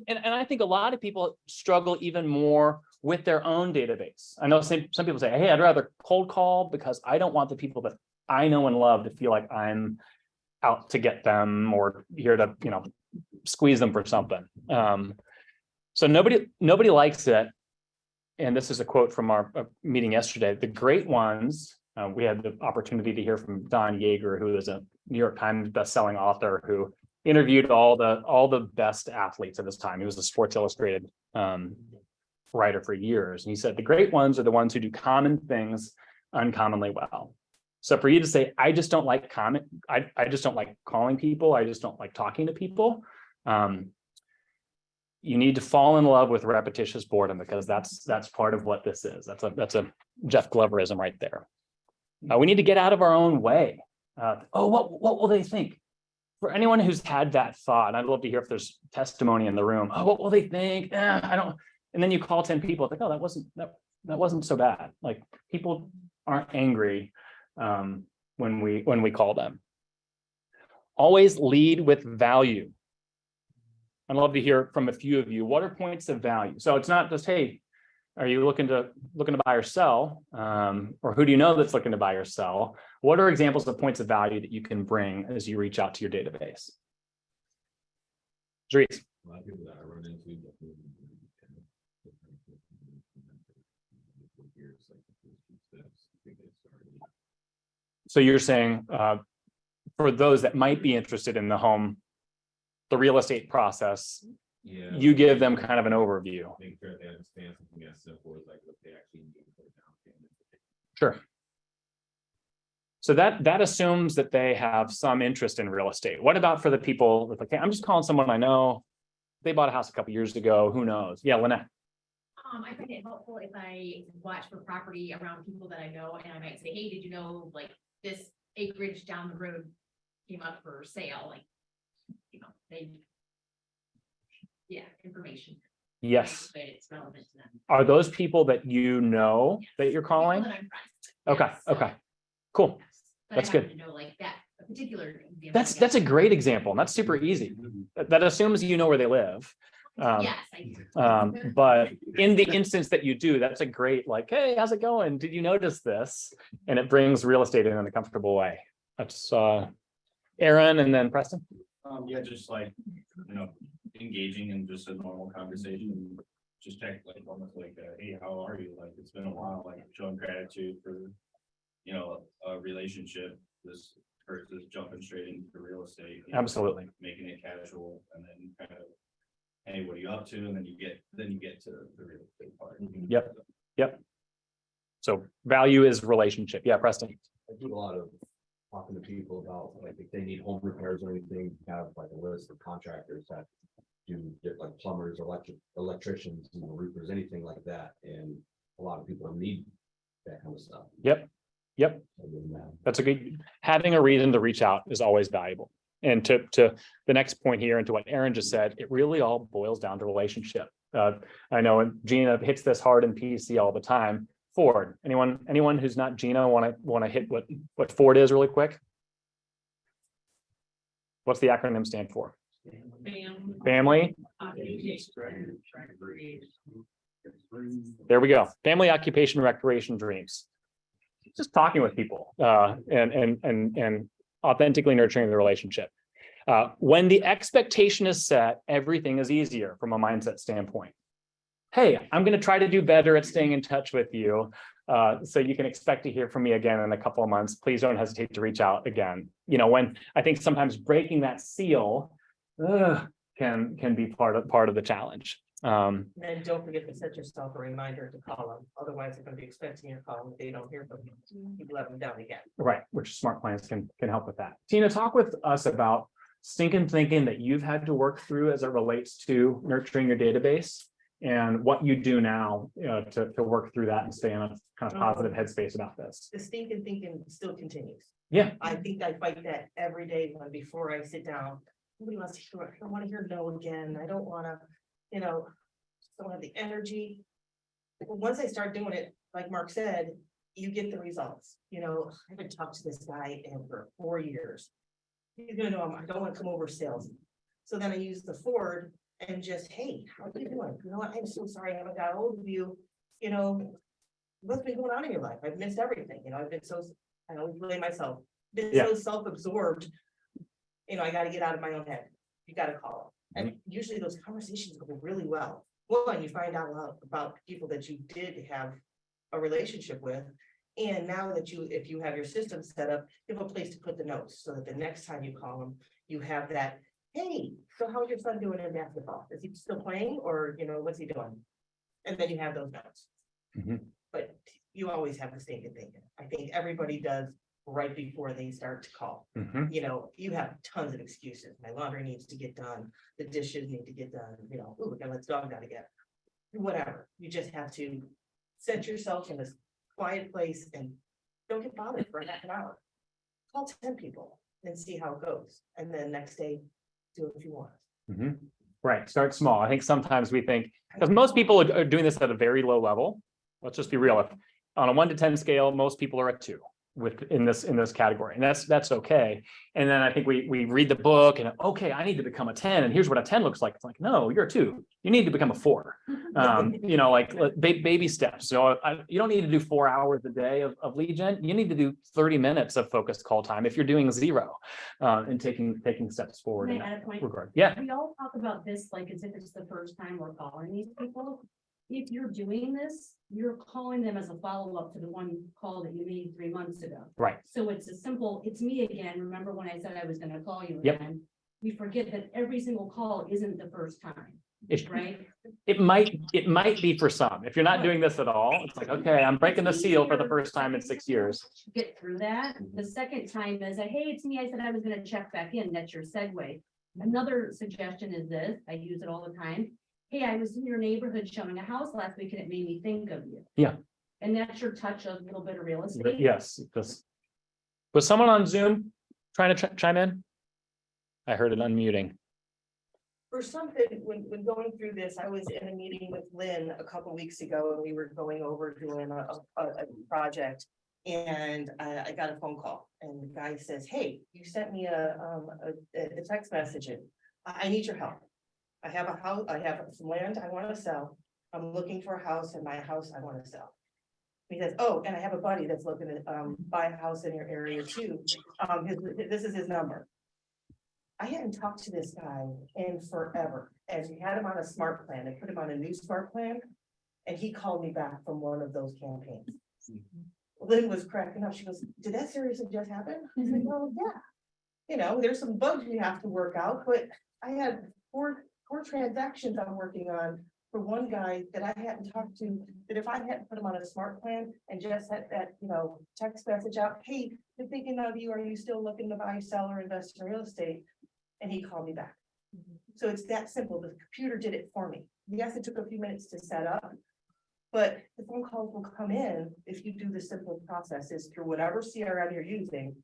And I think a lot of people struggle even more with their own database. I know some people say, hey, I'd rather cold call because I don't want the people that I know and love to feel like I'm out to get them or here to, squeeze them for something. So nobody likes it. And this is a quote from our meeting yesterday. The great ones, we had the opportunity to hear from Don Yeager, who is a New York Times bestselling author who interviewed all the best athletes of his time. He was a Sports Illustrated writer for years. And he said, the great ones are the ones who do common things uncommonly well. So for you to say, I just don't like I just don't like calling people, I just don't like talking to people. You need to fall in love with repetitious boredom, because that's part of what this is. That's a Jeff Gloverism right there. We need to get out of our own way. What will they think? For anyone who's had that thought, I'd love to hear if there's testimony in the room. Oh, what will they think? I don't. And then you call 10 people. It's like, oh, that wasn't so bad. Like, people aren't angry when we call them. Always lead with value. I'd love to hear from a few of you. What are points of value? So it's not just, hey, are you looking to buy or sell? Or who do you know that's looking to buy or sell? What are examples of points of value that you can bring as you reach out to your database? Dries. A lot of people that I run into. So you're saying for those that might be interested in the real estate process, Yeah. you give them kind of an overview. Make sure they understand something as simple as like what they actually need for down payment. Sure. So that assumes that they have some interest in real estate. What about for the people that, like, I'm just calling someone I know, they bought a house a couple years ago, who knows? Yeah, Lynette. I find it helpful if I watch for property around people that I know, and I might say, hey, did you know, like, this acreage down the road came up for sale, like, information. Yes. But it's relevant to them. Are those people that you know that you're calling? People that I'm friends with. Okay, Yes, okay, cool. but I That's happen good. to know, like, that a particular. example, That's a great example, and that's super easy. That assumes you know where they live. Yes, I do. But in the instance that you do, that's a great, like, hey, how's it going? Did you notice this? And it brings real estate in a comfortable way. That's Aaron and then Preston. Yeah, just like, engaging in just a normal conversation, just check like almost like, hey, how are you? Like, it's been a while, like showing gratitude for, a relationship, this versus jumping straight into real estate. Absolutely. Making it casual and then kind of, hey, what are you up to? And then you get to the real estate part. Yep. So value is relationship. Yeah, Preston. I do a lot of talking to people about, like, if they need home repairs or anything, have like a list of contractors that do like plumbers, electricians, roofers, anything like that. And a lot of people need that kind of stuff. Yep. That's a good, having a reason to reach out is always valuable. And to the next point here and to what Aaron just said, it really all boils down to relationship. I know, and Gina hits this hard in PC all the time. Ford, anyone who's not Gina want to hit what Ford is really quick? What's the acronym stand for? Family. There we go. Family, occupation, recreation, dreams. Just talking with people and authentically nurturing the relationship. When the expectation is set, everything is easier from a mindset standpoint. Hey, I'm going to try to do better at staying in touch with you. So you can expect to hear from me again in a couple of months. Please don't hesitate to reach out again. When I think sometimes breaking that seal can be part of the challenge. And don't forget to set yourself a reminder to call them. Otherwise, they're going to be expecting your call. If they don't hear from you, you let them down again. Right, which smart plans can help with that. Tina, talk with us about stinking thinking that you've had to work through as it relates to nurturing your database and what you do now to work through that and stay in a kind of positive headspace about this. The stinking thinking still continues. Yeah. I think I fight that every day before I sit down. Nobody wants to hear, I don't want to hear no again. I don't want to, don't have the energy. Once I start doing it, like Mark said, you get the results. I haven't talked to this guy in for 4 years. He's gonna know I don't want to come over sales. So then I use the Ford and just, hey, how are you doing? I'm so sorry I haven't got hold of you. What's been going on in your life? I've missed everything. I've been so, I always blame myself, been so self-absorbed You know, I gotta get out of my own head. You gotta call them. And usually those conversations go really well. One, you find out a lot about people that you did have a relationship with. And now that if you have your system set up, you have a place to put the notes so that the next time you call them, you have that, hey, so how's your son doing in basketball? Is he still playing or, you know, what's he doing? And then you have those notes. Mhm. But you always have the stinking thinking. I think everybody does right before they start to call. Mhm. You know, you have tons of excuses. My laundry needs to get done, the dishes need to get done, you know, ooh, we gotta let the dog out again. Whatever, you just have to set yourself in this quiet place and don't get bothered for half an hour. Call 10 people and see how it goes. And then next day, do it if you want. Mhm. Right, start small. I think sometimes we think, because most people are doing this at a very low level. Let's just be real. If on a 1 to 10 scale, most people are at 2 in this category, and that's okay. And then I think we read the book and okay, I need to become a 10, and here's what a 10 looks like. It's like, no, you're a 2. You need to become a 4. You know, like baby steps. So you don't need to do 4 hours a day of lead gen. You need to do 30 minutes of focused call time if you're doing 0 and taking steps forward in May I add a that point? regard. Yeah. We all talk about this like as if it's the first time we're calling these people. If you're doing this, you're calling them as a follow-up to the one call that you made 3 months ago. Right. So it's a simple, it's me again. Remember when I said I was gonna call you Yep. again? We forget that every single call isn't the first time, It, right? it might be for some. If you're not doing this at all, it's like, okay, I'm breaking the seal for the first time in 6 years. Get through that. The second time is, hey, it's me. I said I was gonna check back in. That's your segue. Another suggestion is this, I use it all the time. Hey, I was in your neighborhood showing a house last week and it made me think of you. Yeah. And that's your touch of a little bit of real estate. Yes, this. Was someone on Zoom trying to chime in? I heard it unmuting. For something, when going through this, I was in a meeting with Lynn a couple weeks ago and we were going over doing a project. And I got a phone call and the guy says, hey, you sent me a text message. I need your help. I have a house, I have some land I want to sell. I'm looking for a house in my house I want to sell. He says, oh, and I have a buddy that's looking to buy a house in your area too. This is his number. I hadn't talked to this guy in forever, and we had him on a smart plan. I put him on a new smart plan, and he called me back from one of those campaigns. Lynn was cracking up. She goes, did that seriously just happen? I said, well, yeah. You know, there's some bugs we have to work out, but I had four transactions I'm working on for one guy that I hadn't talked to, that if I hadn't put him on a smart plan and just had that, you know, text message out, hey, they're thinking of you, are you still looking to buy, sell, or invest in real estate? And he called me back. So it's that simple. The computer did it for me. Yes, it took a few minutes to set up, but the phone calls will come in if you do the simple processes through whatever CRM you're using.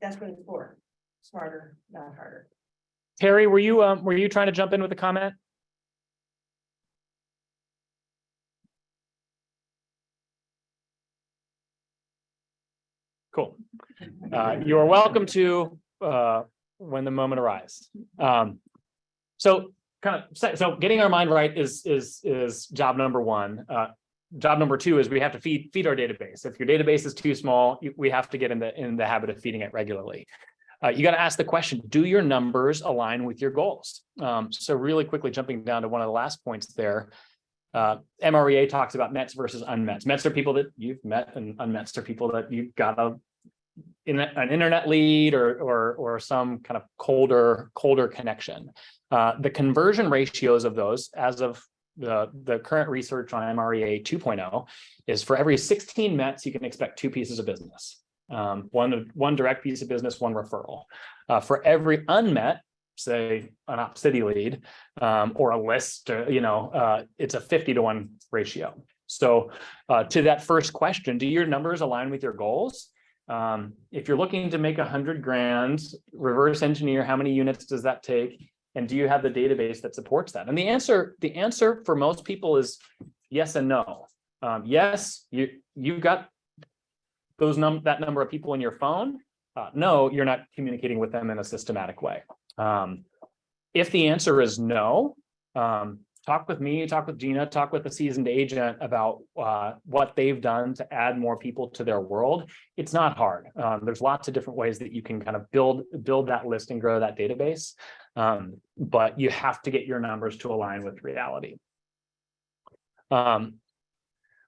That's what it's for. Smarter, not harder. Terry, were you trying to jump in with a comment? Cool. You are welcome to when the moment arrives. So getting our mind right is job number 1. Job number 2 is we have to feed our database. If your database is too small, we have to get in the habit of feeding it regularly. You got to ask the question, do your numbers align with your goals? So really quickly jumping down to one of the last points there, MREA talks about METs versus unmets. METs are people that you've met, and unmets are people that you've got an internet lead or some kind of colder connection. The conversion ratios of those, as of the current research on MREA 2.0, is for every 16 METs, you can expect 2 pieces of business. One direct piece of business, 1 referral. For every unmet, say an Opcity lead or a list, it's a 50-to-1 ratio. So to that first question, do your numbers align with your goals? If you're looking to make 100 grand, reverse engineer, how many units does that take? And do you have the database that supports that? And the answer for most people is yes and no. Yes, you've got that number of people in your phone. No, you're not communicating with them in a systematic way. If the answer is no, talk with me, talk with Gina, talk with a seasoned agent about what they've done to add more people to their world. It's not hard. There's lots of different ways that you can kind of build that list and grow that database. But you have to get your numbers to align with reality. From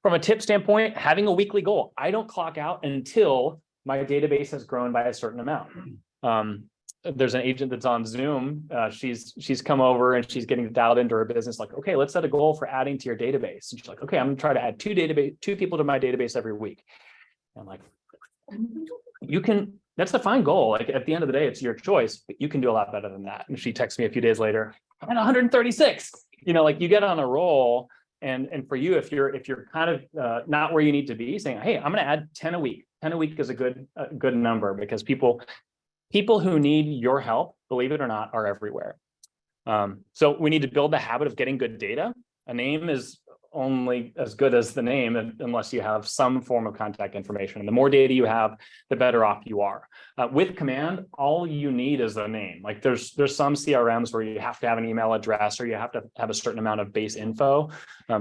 a tip standpoint, having a weekly goal. I don't clock out until my database has grown by a certain amount. There's an agent that's on Zoom. She's come over and she's getting dialed into her business. Like, okay, let's set a goal for adding to your database. And she's like, okay, I'm gonna try to add two people to my database every week. And I'm like, that's a fine goal. Like at the end of the day, it's your choice, but you can do a lot better than that. And she texts me a few days later, I'm at 136. Like you get on a roll. And for you, if you're kind of not where you need to be, saying, hey, I'm gonna add 10 a week. 10 a week is a good number, because people who need your help, believe it or not, are everywhere. So we need to build the habit of getting good data. A name is only as good as the name unless you have some form of contact information. And the more data you have, the better off you are. With Command, all you need is a name. Like there's some CRMs where you have to have an email address or you have to have a certain amount of base info.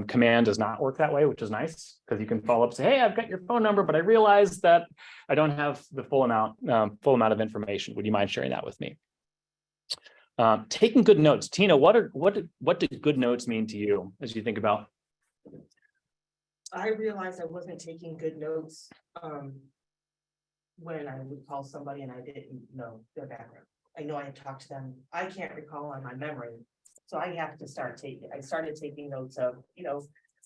Command does not work that way, which is nice because you can follow up and say, hey, I've got your phone number, but I realized that I don't have the full amount of information. Would you mind sharing that with me? Taking good notes. Tina, what do good notes mean to you as you think about? I realized I wasn't taking good notes, when I would call somebody and I didn't know their background. I know I had talked to them. I can't recall on my memory. So I have to I started taking notes of,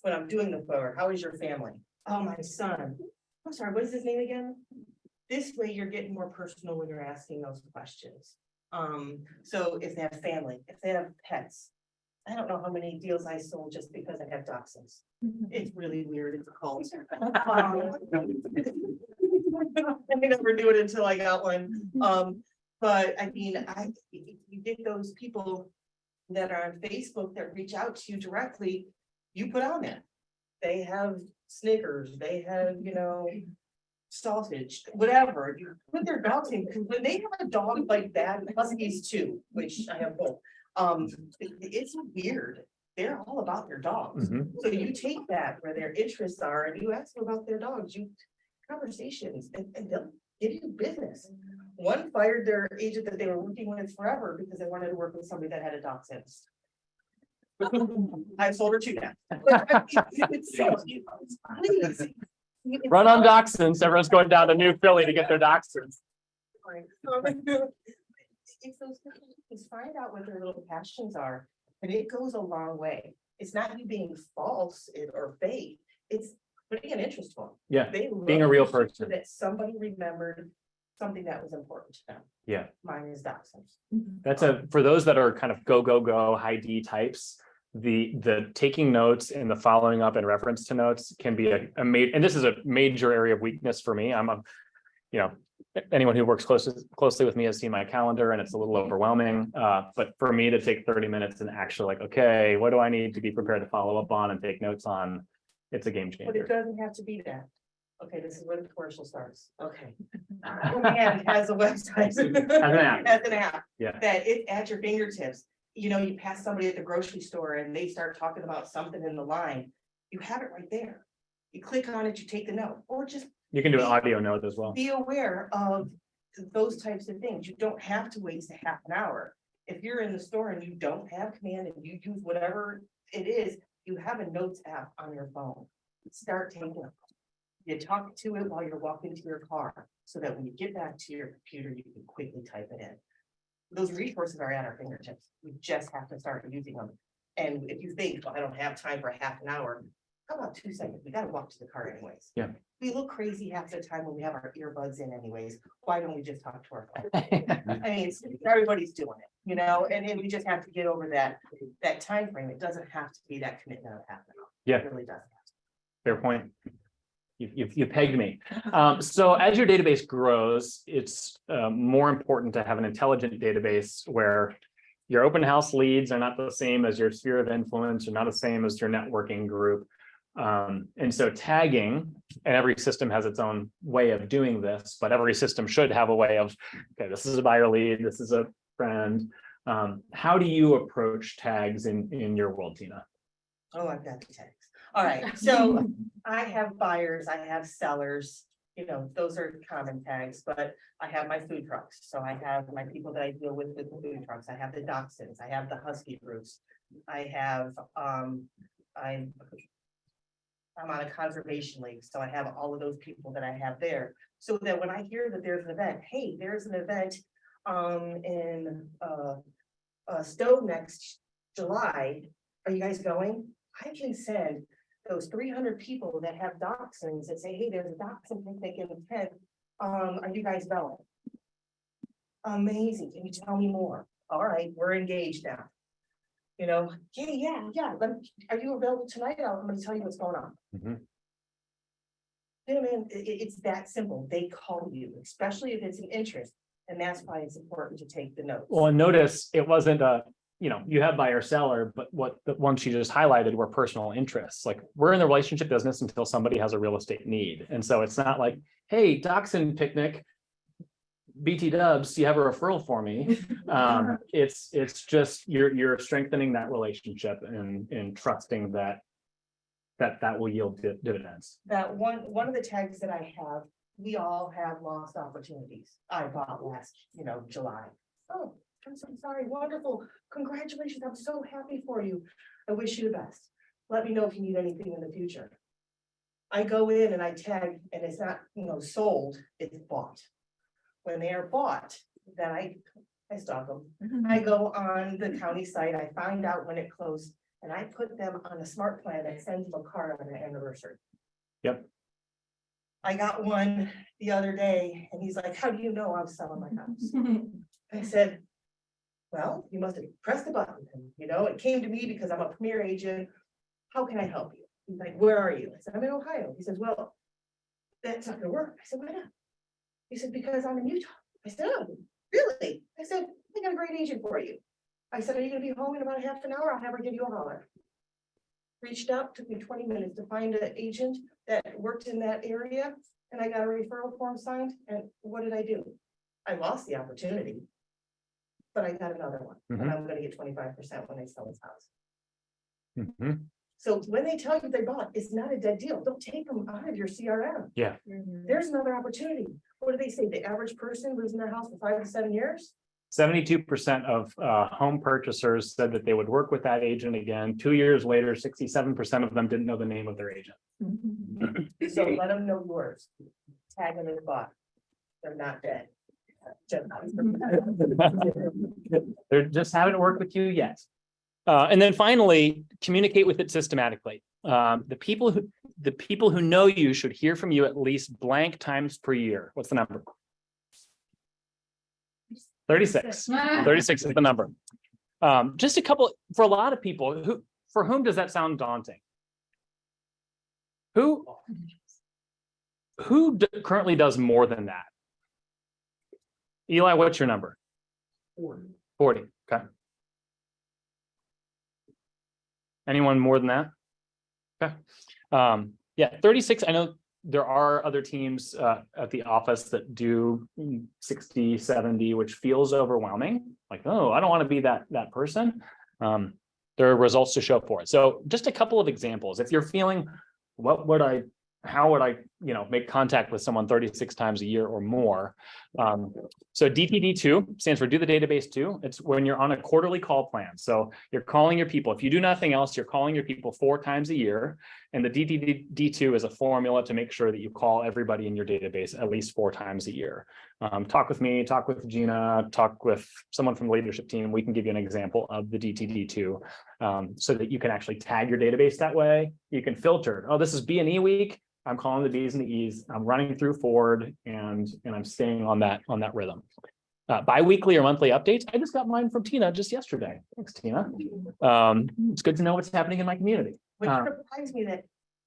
when I'm doing the photo, how is your family? Oh, my son. I'm sorry, what is his name again? This way you're getting more personal when you're asking those questions. So if they have family, if they have pets, I don't know how many deals I sold just because I have dachshunds. It's really weird. It's a cult. I never knew it until I got one. But I mean, you get those people that are on Facebook that reach out to you directly, you put on there. They have Snickers, they have, sausage, whatever. You put their dogs in, because when they have a dog like that, huskies too, which I have both. It's weird. They're all about their dogs. So you take that where their interests are and you ask them about their dogs, conversations, and they'll give you business. One fired their agent that they were working with forever because they wanted to work with somebody that had a dachshund. I sold her two now. Run on dachshunds. Everyone's going down to New Philly to get their dachshunds. It's those things, find out what their little passions are, and it goes a long way. It's not you being false or fake, it's putting an interest to them. Yeah, They being a love real to show person. that somebody remembered something that was important to them. Yeah. Mine is dachshunds. That's for those that are kind of go, high D types, the taking notes and the following up in reference to notes can be a major, and this is a major area of weakness for me. Anyone who works closely with me has seen my calendar and it's a little overwhelming. But for me to take 30 minutes and actually okay, what do I need to be prepared to follow up on and take notes on? It's a game But it changer. doesn't have to be that. Okay, this is where the commercial starts. Okay. Command has a website. As an app. As an app. Yeah. That it's at your fingertips. You pass somebody at the grocery store and they start talking about something in the line. You have it right there. You click on it, you take the note, or just You can do an audio note as well. be aware of those types of things. You don't have to waste a half an hour. If you're in the store and you don't have Command and you use whatever it is, you have a notes app on your phone. Start taking it. You talk to it while you're walking to your car, so that when you get back to your computer, you can quickly type it in. Those resources are at our fingertips. We just have to start using them. And if you think, well, I don't have time for half an hour, how about 2 seconds? We gotta walk to the car anyways. Yeah. We look crazy half the time when we have our earbuds in anyways. Why don't we just talk to our phone? I mean, everybody's doing it, and we just have to get over that time frame. It doesn't have to be that commitment of half an hour. Yeah. It really doesn't. Fair point. You pegged me. So as your database grows, it's more important to have an intelligent database where your open house leads are not the same as your sphere of influence, or not the same as your networking group. And so tagging, and every system has its own way of doing this, but every system should have a way of, okay, this is a buyer lead, this is a friend. How do you approach tags in your world, Tina? Oh, I've got the tags. All right, so I have buyers, I have sellers, you know, those are common tags, but I have my food trucks. So I have my people that I deal with the food trucks. I have the dachshunds, I have the husky groups. I have, I'm on a conservation league, so I have all of those people that I have there. So that when I hear that there's an event, hey, there's an event in Stowe next July, are you guys going? I can send those 300 people that have dachshunds that say, hey, there's a dachshund picnic in the tent. Are you guys going? Amazing. Can you tell me more? All right, we're engaged now. You know, yeah. Are you available tonight? I'm gonna tell you what's going on. You know, man, it's that simple. They call you, especially if it's an interest. And that's why it's important to take the notes. Well, and notice it wasn't a, you have buyer seller, but what the ones she just highlighted were personal interests. Like, we're in the relationship business until somebody has a real estate need. And so it's not like, hey, dachshund picnic, BT Dubs, do you have a referral for me? It's just you're strengthening that relationship and trusting that will yield dividends. That one of the tags that I have, we all have lost opportunities. I bought last, July. Oh, I'm so sorry. Wonderful. Congratulations. I'm so happy for you. I wish you the best. Let me know if you need anything in the future. I go in and I tag, and it's not, sold, it's bought. When they are bought, then I stalk them. I go on the county site, I find out when it closed, and I put them on a smart plan that sends them a card on their anniversary. Yep. I got one the other day, and he's like, how do you know I'm selling my house? I said, well, you must have pressed the button, it came to me because I'm a premier agent. How can I help you? He's like, where are you? I said, I'm in Ohio. He says, well, that's not gonna work. I said, why not? He said, because I'm in Utah. I said, oh, really? I said, I got a great agent for you. I said, are you gonna be home in about half an hour? I'll have her give you a holler. Reached out, took me 20 minutes to find an agent that worked in that area, and I got a referral form signed, and what did I do? I lost the opportunity, but I got another one, and I'm gonna get 25% when I sell his house. So when they tell you they bought, it's not a dead deal. Don't take them out of your CRM. Yeah. There's another opportunity. What do they say? The average person lives in their house for 5 to 7 years? 72% of home purchasers said that they would work with that agent again. 2 years later, 67% of them didn't know the name of their agent. So let them know yours. Tag them in the box. They're not dead. They just haven't worked with you yet. And then finally, communicate with it systematically. The people who know you should hear from you at least blank times per year. What's the number? 36. 36 is the number. Just a couple, for a lot of people, for whom does that sound daunting? Who currently does more than that? Eli, what's your number? 40. Okay. Anyone more than that? Okay. Yeah, 36. I know there are other teams at the office that do 60, 70, which feels overwhelming. Like, oh, I don't want to be that person. There are results to show for it. So just a couple of examples. If you're feeling, how would I, make contact with someone 36 times a year or more? So DTD2 stands for do the database too. It's when you're on a quarterly call plan. So you're calling your people. If you do nothing else, you're calling your people 4 times a year. And the DTD2 is a formula to make sure that you call everybody in your database at least 4 times a year. Talk with me, talk with Gina, talk with someone from the leadership team. We can give you an example of the DTD2 so that you can actually tag your database that way. You can filter. Oh, this is B&E week. I'm calling the B's and the E's. I'm running through Ford and I'm staying on that rhythm. Bi-weekly or monthly updates. I just got mine from Tina just yesterday. Thanks, Tina. It's good to know what's happening in my community. Which surprised me that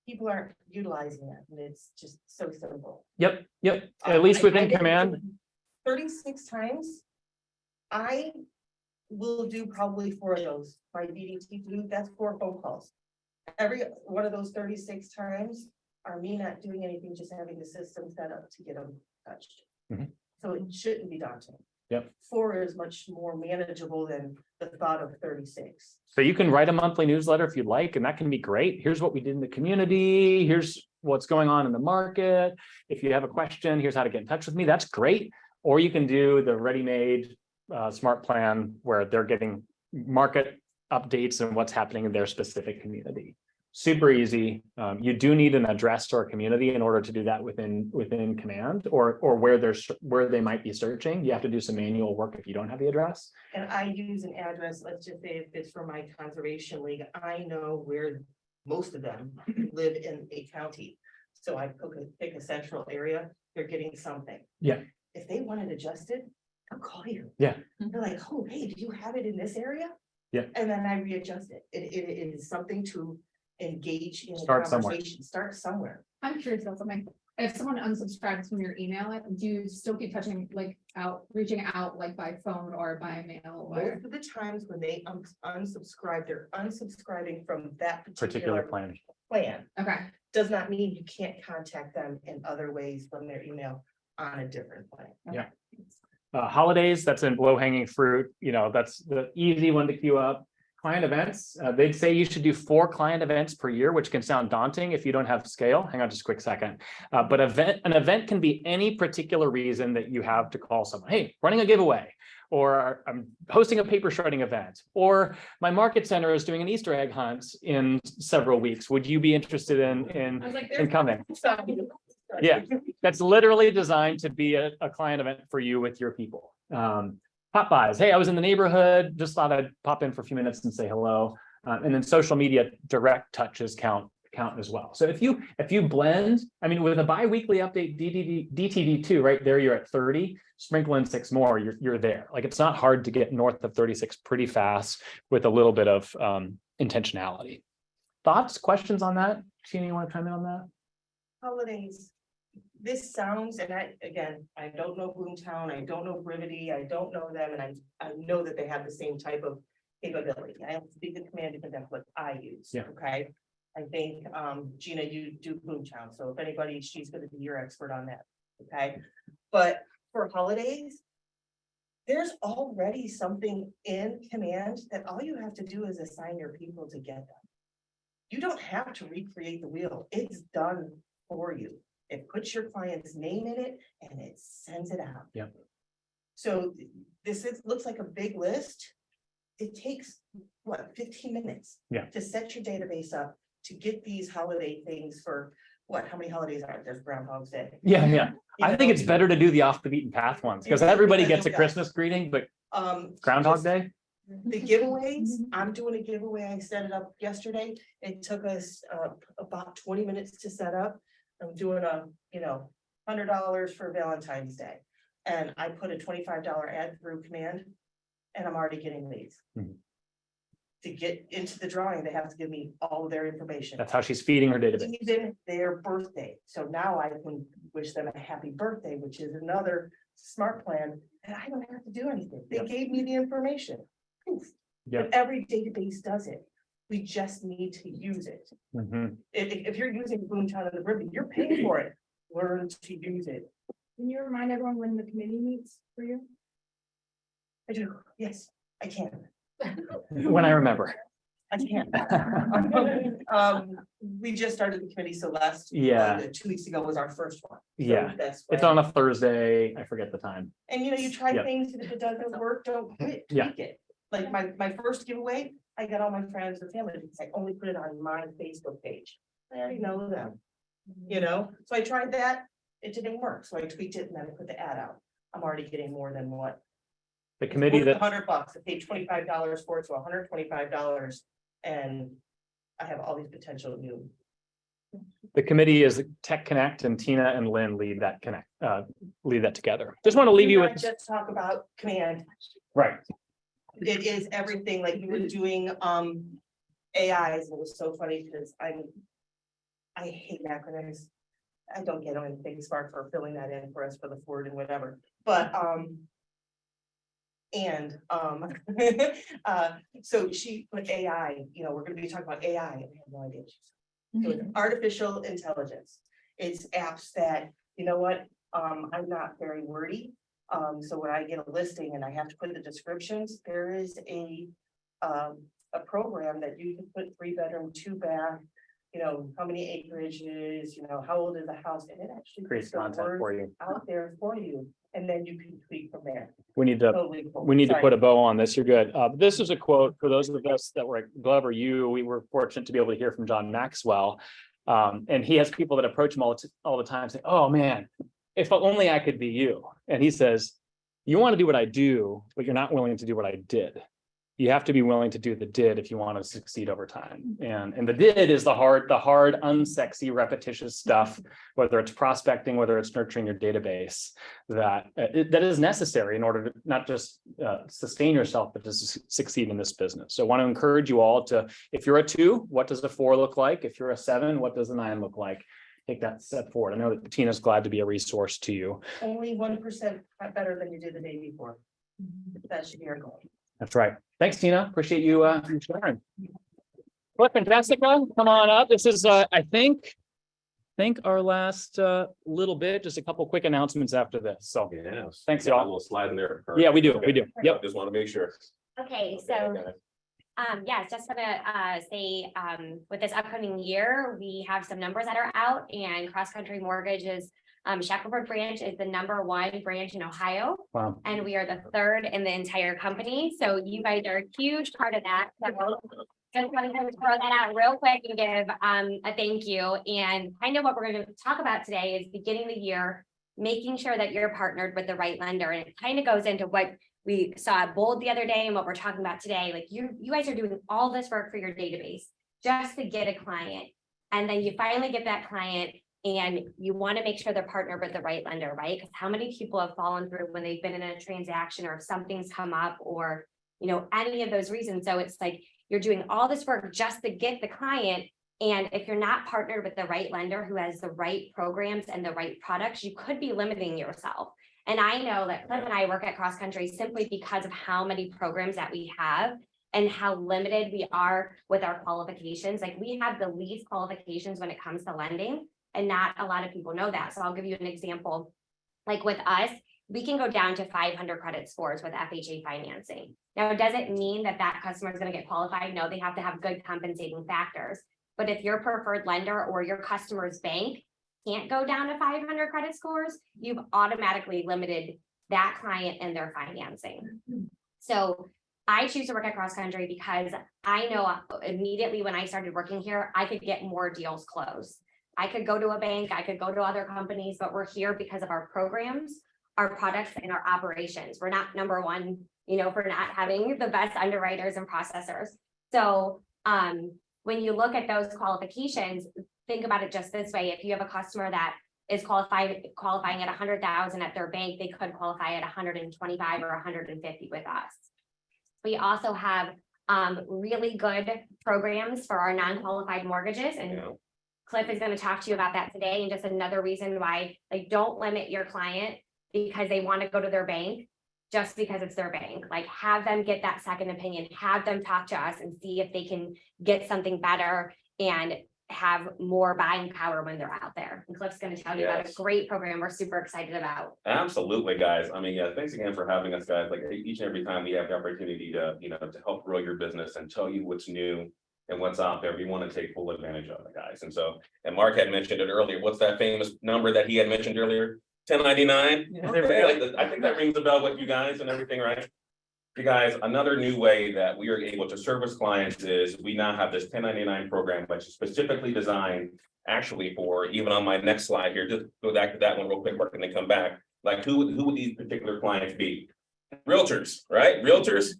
people aren't utilizing it, and it's just so simple. Yep. At least within command. 36 times. I will do probably 4 of those. My DDT, that's 4 phone calls. Every one of those 36 times are me not doing anything, just having the system set up to get them touched. So it shouldn't be daunting. Yep. 4 is much more manageable than the thought of 36. So you can write a monthly newsletter if you'd like, and that can be great. Here's what we did in the community. Here's what's going on in the market. If you have a question, here's how to get in touch with me. That's great. Or you can do the ready-made smart plan where they're getting market updates and what's happening in their specific community. Super easy. You do need an address to our community in order to do that within Command or where they might be searching. You have to do some manual work if you don't have the address. And I use an address, let's just say if it's for my conservation league, I know where most of them live in a county. So I pick a central area, they're getting something. Yeah. If they want it adjusted, I'll call you. Yeah. They're like, oh, hey, do you have it in this area? Yeah. And then I readjust it. It is something to engage in a Start somewhere. conversation, start somewhere. I'm curious about something. If someone unsubscribes from your email, do you still keep reaching out like by phone or by mail or? Most of the times when they unsubscribe, they're unsubscribing from that Particular particular plan. plan. Okay, Does not mean you can't contact them in other ways from their email on a different plan. Yeah. Holidays, that's a low hanging fruit. You know, that's the easy one to queue up. Client events, they'd say you should do 4 client events per year, which can sound daunting if you don't have scale. Hang on just a quick second. But an event can be any particular reason that you have to call someone. Hey, running a giveaway, or I'm hosting a paper shredding event, or my market center is doing an Easter egg hunt in several weeks. Would you be interested in coming? Yeah, that's literally designed to be a client event for you with your people. Pop buys. Hey, I was in the neighborhood, just thought I'd pop in for a few minutes and say hello. And then social media direct touches count as well. So if you blend, I mean, with a bi-weekly update, DTD2, right there, you're at 30, sprinkle in 6 more, you're there. Like, it's not hard to get north of 36 pretty fast with a little bit of intentionality. Thoughts, questions on that? Sheena, you want to chime in on that? Holidays. This sounds, and I don't know Boomtown, I don't know Brivity, I don't know them, and I know that they have the same type of capability. I don't speak the command because that's what I use. Yeah. Okay. I think, Gina, you do Boomtown, so if anybody, she's gonna be your expert on that, okay? But for holidays, there's already something in command that all you have to do is assign your people to get them. You don't have to recreate the wheel, it's done for you. It puts your client's name in it and it sends it out. Yeah. So looks like a big list. It takes, 15 minutes? Yeah. To set your database up, to get these holiday things for, how many holidays are there? There's Groundhog's Day. Yeah. You I think know? it's better to do the off the beaten path ones because everybody gets a Christmas greeting, but Groundhog Day. The giveaways, I'm doing a giveaway. I set it up yesterday. It took us about 20 minutes to set up. I'm doing a, $100 for Valentine's Day. And I put a $25 ad through command and I'm already getting leads. Mhm. To get into the drawing, they have to give me all of their information. That's how she's feeding her database. Even their birthday. So now I can wish them a happy birthday, which is another smart plan. And I don't have to do anything. They Yep. gave me the information. Poof. Yep. But every database does it. We just need to use it. Mhm. If you're using Boomtown and the Ribbon, you're paying for it. Learn to use it. Can you remind everyone when the committee meets for you? I do, yes, I can. When I remember. I can. We just started the committee, so Yeah. 2 weeks ago was our first one. So Yeah. that's It's why- on a Thursday. I forget the time. And you try Yeah. things, and if it doesn't work, don't quit, Yeah. tweak it. Like my first giveaway, I got all my friends and family, because I only put it on my Facebook page. I already know them, so I tried that, it didn't work, so I tweaked it and then I put the ad out. I'm already getting more than what? The committee that $100, I paid $25 for it, so $125, and I have all these potential new. The committee is Tech Connect, and Tina and Lynn lead that together. Just want to leave you Can I with, just talk about command. right. It is everything, like you were doing, AIs, and it was so funny because I hate acronyms. I don't get on anything smart for filling that in for us for the Ford and whatever, but, so she put AI, we're gonna be talking about AI, and I have no idea. So it's artificial intelligence. It's apps that, I'm not very wordy, So when I get a listing and I have to put the descriptions, there is a program that you can put 3-bedroom, 2-bath, you know, how many acreages, you know, how old is the house, and it actually Creates puts the content for words you. out there for you, and then you can tweak from there. We need to Totally cool. We need to Sorry. put a bow on this. You're good. This is a quote for those of us that were at Glover U. We were fortunate to be able to hear from John Maxwell. And he has people that approach him all the time saying, oh man, if only I could be you. And he says, you want to do what I do, but you're not willing to do what I did. You have to be willing to do the did if you want to succeed over time. And the did is the hard, unsexy, repetitious stuff, whether it's prospecting, whether it's nurturing your database, that is necessary in order to not just sustain yourself, but to succeed in this business. So I want to encourage you all to, if you're a 2, what does a 4 look like? If you're a 7, what does a 9 look like? Take that step forward. I know that Tina's glad to be a resource to you. Only 1% better than you did the day before. That should be our goal. That's right. Thanks, Tina. Appreciate you sharing. Cliff and Jessica, come on up. This is, I think our last little bit, just a couple quick announcements after this. So Yes. Thanks, A y'all. little slide in there. yeah, we do. Yep. Just want to make sure. Okay, so, yes, just gonna say, with this upcoming year, we have some numbers that are out, and Cross Country Mortgage is, Shackelford branch is the #1 branch in Ohio, Wow. and we are the 3rd in the entire company, so you guys are a huge part of that. So just wanted to throw that out real quick and give a thank you, and kind of what we're gonna talk about today is beginning the year, making sure that you're partnered with the right lender, and it kind of goes into what we saw at Bold the other day and what we're talking about today. Like you guys are doing all this work for your database just to get a client, and then you finally get that client and you want to make sure they're partnered with the right lender, right? Because how many people have fallen through when they've been in a transaction, or if something's come up, or, you know, any of those reasons. So it's like you're doing all this work just to get the client. And if you're not partnered with the right lender who has the right programs and the right products, you could be limiting yourself. And I know that Cliff and I work at Cross Country simply because of how many programs that we have and how limited we are with our qualifications. Like we have the least qualifications when it comes to lending, and not a lot of people know that. So I'll give you an example. Like with us, we can go down to 500 credit scores with FHA financing. Now, does it mean that that customer is going to get qualified? No, they have to have good compensating factors. But if your preferred lender or your customer's bank can't go down to 500 credit scores, you've automatically limited that client and their financing. So I choose to work at Cross Country because I know immediately when I started working here, I could get more deals closed. I could go to a bank, I could go to other companies, but we're here because of our programs, our products, and our operations. We're not #1, you know, for not having the best underwriters and processors. So when you look at those qualifications, think about it just this way. If you have a customer that is qualifying at 100,000 at their bank, they could qualify at 125 or 150 with us. We also have really good programs for our non-qualified mortgages, and Cliff is going to talk to you about that today. And just another reason why, like, don't limit your client because they want to go to their bank just because it's their bank. Like, have them get that second opinion, have them talk to us and see if they can get something better and have more buying power when they're out there. And Cliff's going to tell you about a great program we're super excited about. Absolutely, guys. I mean, yeah, thanks again for having us, guys. Like each and every time we have the opportunity to, you know, to help grow your business and tell you what's new and what's out there, we want to take full advantage of it, guys. And so, and Mark had mentioned it earlier. What's that famous number that he had mentioned earlier? 1099. Okay, I think that rings a bell with you guys and everything, right? You guys, another new way that we are able to service clients is we now have this 1099 program, which is specifically designed actually for, even on my next slide here, just go back to that one real quick, Mark, and then come back. Like who would these particular clients be? Realtors, right? Realtors.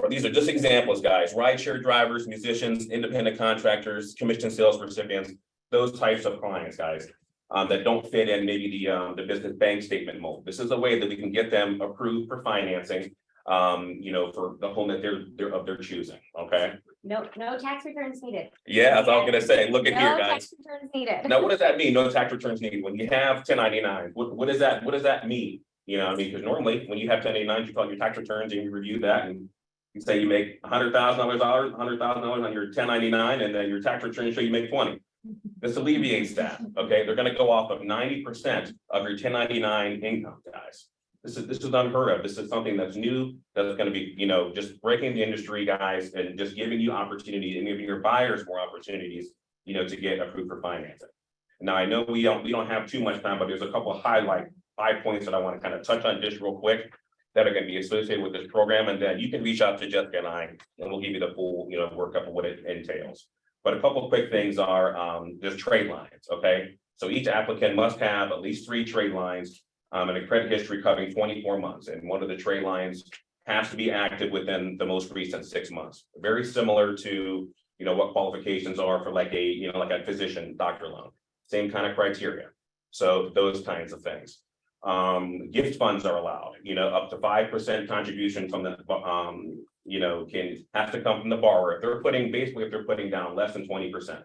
These are just examples, guys. Rideshare drivers, musicians, independent contractors, commission sales recipients, those types of clients, guys, that don't fit in maybe the business bank statement mold. This is a way that we can get them approved for financing, you know, for the home that they're of their choosing. Okay. No tax returns needed. Yeah, that's all I'm gonna say. Look at here, No guys. tax returns needed. Now, what does that mean? No tax returns needed. When you have 1099, what does that mean? You know, I mean, because normally when you have 1099s, you call your tax returns and you review that, and you say you make $100,000 on your 1099, and then your tax returns show you make 20. This alleviates that. Okay, they're gonna go off of 90% of your 1099 income, guys. This is unheard of. This is something that's new, that's gonna be, you know, just breaking the industry, guys, and just giving you opportunity and giving your buyers more opportunities, you know, to get approved for financing. Now, I know we don't have too much time, but there's a couple of high points that I want to kind of touch on just real quick that are gonna be associated with this program, and then you can reach out to Jessica and I, and we'll give you the full, you know, workup of what it entails. But a couple of quick things are, there's trade lines, okay? So each applicant must have at least 3 trade lines, and a credit history covering 24 months, and one of the trade lines has to be active within the most recent 6 months. Very similar to, you know, what qualifications are for like a, you know, like a physician doctor loan, same kind of criteria. So those kinds of things. Gift funds are allowed, you know, up to 5% contribution from the, you know, has to come from the borrower. If they're putting down less than 20%.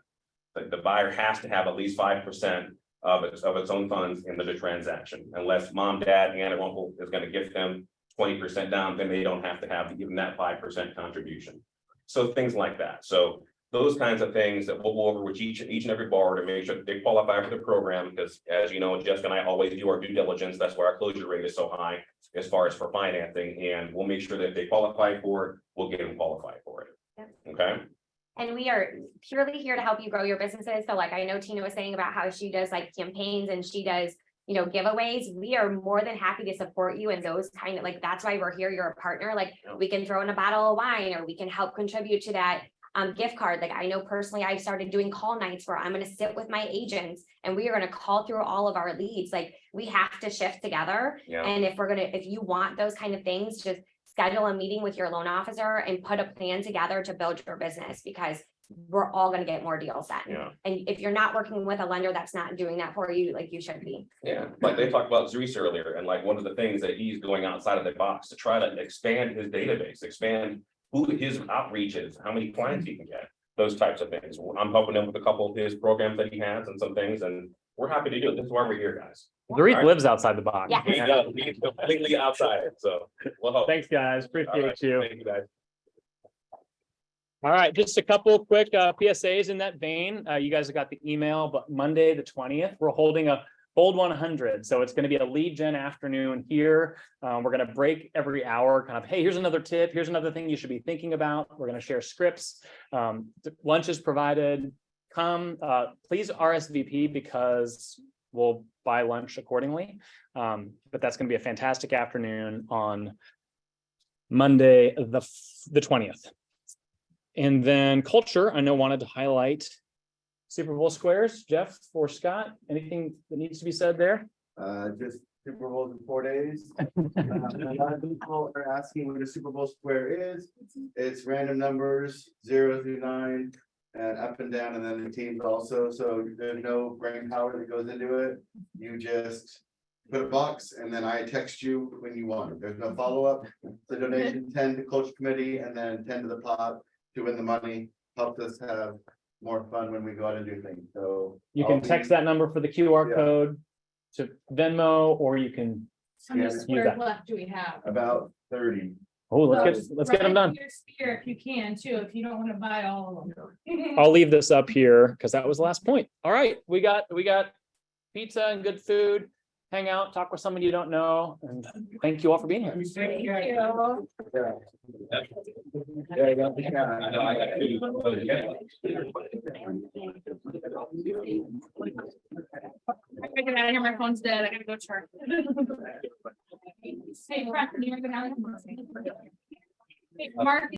The buyer has to have at least 5% of its own funds into the transaction, unless mom, dad, aunt, or uncle is gonna gift them 20% down, then they don't have to have even that 5% contribution. So things like that. So those kinds of things that we'll go over with each and every borrower to make sure that they qualify for the program, because as you know, Jessica and I always do our due diligence. That's why our closure rate is so high as far as for financing, and we'll make sure that if they qualify for it, we'll get them qualified for it. Okay? And we are purely here to help you grow your businesses. So like I know Tina was saying about how she does like campaigns and she does, you know, giveaways. We are more than happy to support you in those kind of, like, that's why we're here. You're a partner. Like we can throw in a bottle of wine, or we can help contribute to that gift card. Like I know personally, I started doing call nights where I'm going to sit with my agents and we are going to call through all of our leads. Like we have to shift together. Yeah. And if you want those kind of things, just schedule a meeting with your loan officer and put a plan together to build your business, because we're all going to get more deals done. Yeah. And if you're not working with a lender that's not doing that for you, like you should be. Yeah, like they talked about Zeus earlier, and like one of the things that he's going outside of the box to try to expand his database, expand who his outreach is, how many clients he can get, those types of things. I'm helping him with a couple of his programs that he has and some things, and we're happy to do it. This is why we're here, guys. Zarif lives outside the box. Yeah. He's completely outside, so we'll help. Thanks, guys. All right, Appreciate you. Thank you, guys. All right, just a couple quick PSAs in that vein. You guys have got the email, but Monday, the 20th, we're holding a Bold 100. So it's going to be a lead gen afternoon here. We're going to break every hour, kind of, hey, here's another tip. Here's another thing you should be thinking about. We're going to share scripts. Lunch is provided. Come, please RSVP because we'll buy lunch accordingly. But that's going to be a fantastic afternoon on Monday, the 20th. And then culture, I know wanted to highlight Super Bowl squares. Jeff or Scott, anything that needs to be said there? Just Super Bowl's in 4 days. A lot of people are asking what a Super Bowl square is. It's random numbers, 0 through 9, and up and down, and then the teams also. So there's no brain power that goes into it. You just put a box, and then I text you when you want it. There's no follow-up. The donation 10 to culture committee, and then 10 to the pot to win the money. Helps us have more fun when we go out and do things. So You can text that number for the QR Yeah. code to Venmo, or you can, How many Yeah. squares that. left do we have? about 30. oh, let's get them done. Your spear if you can too, if you don't want to buy all of them. I'll leave this up here because that was the last point. All right, we got pizza and good food. Hang out, talk with someone you don't know, and thank you all for being here. Thank you. I know I got I gotta get out of here, my phone's dead, I gotta go charge. Hey, Frank, can you write it down? Hey, Mark,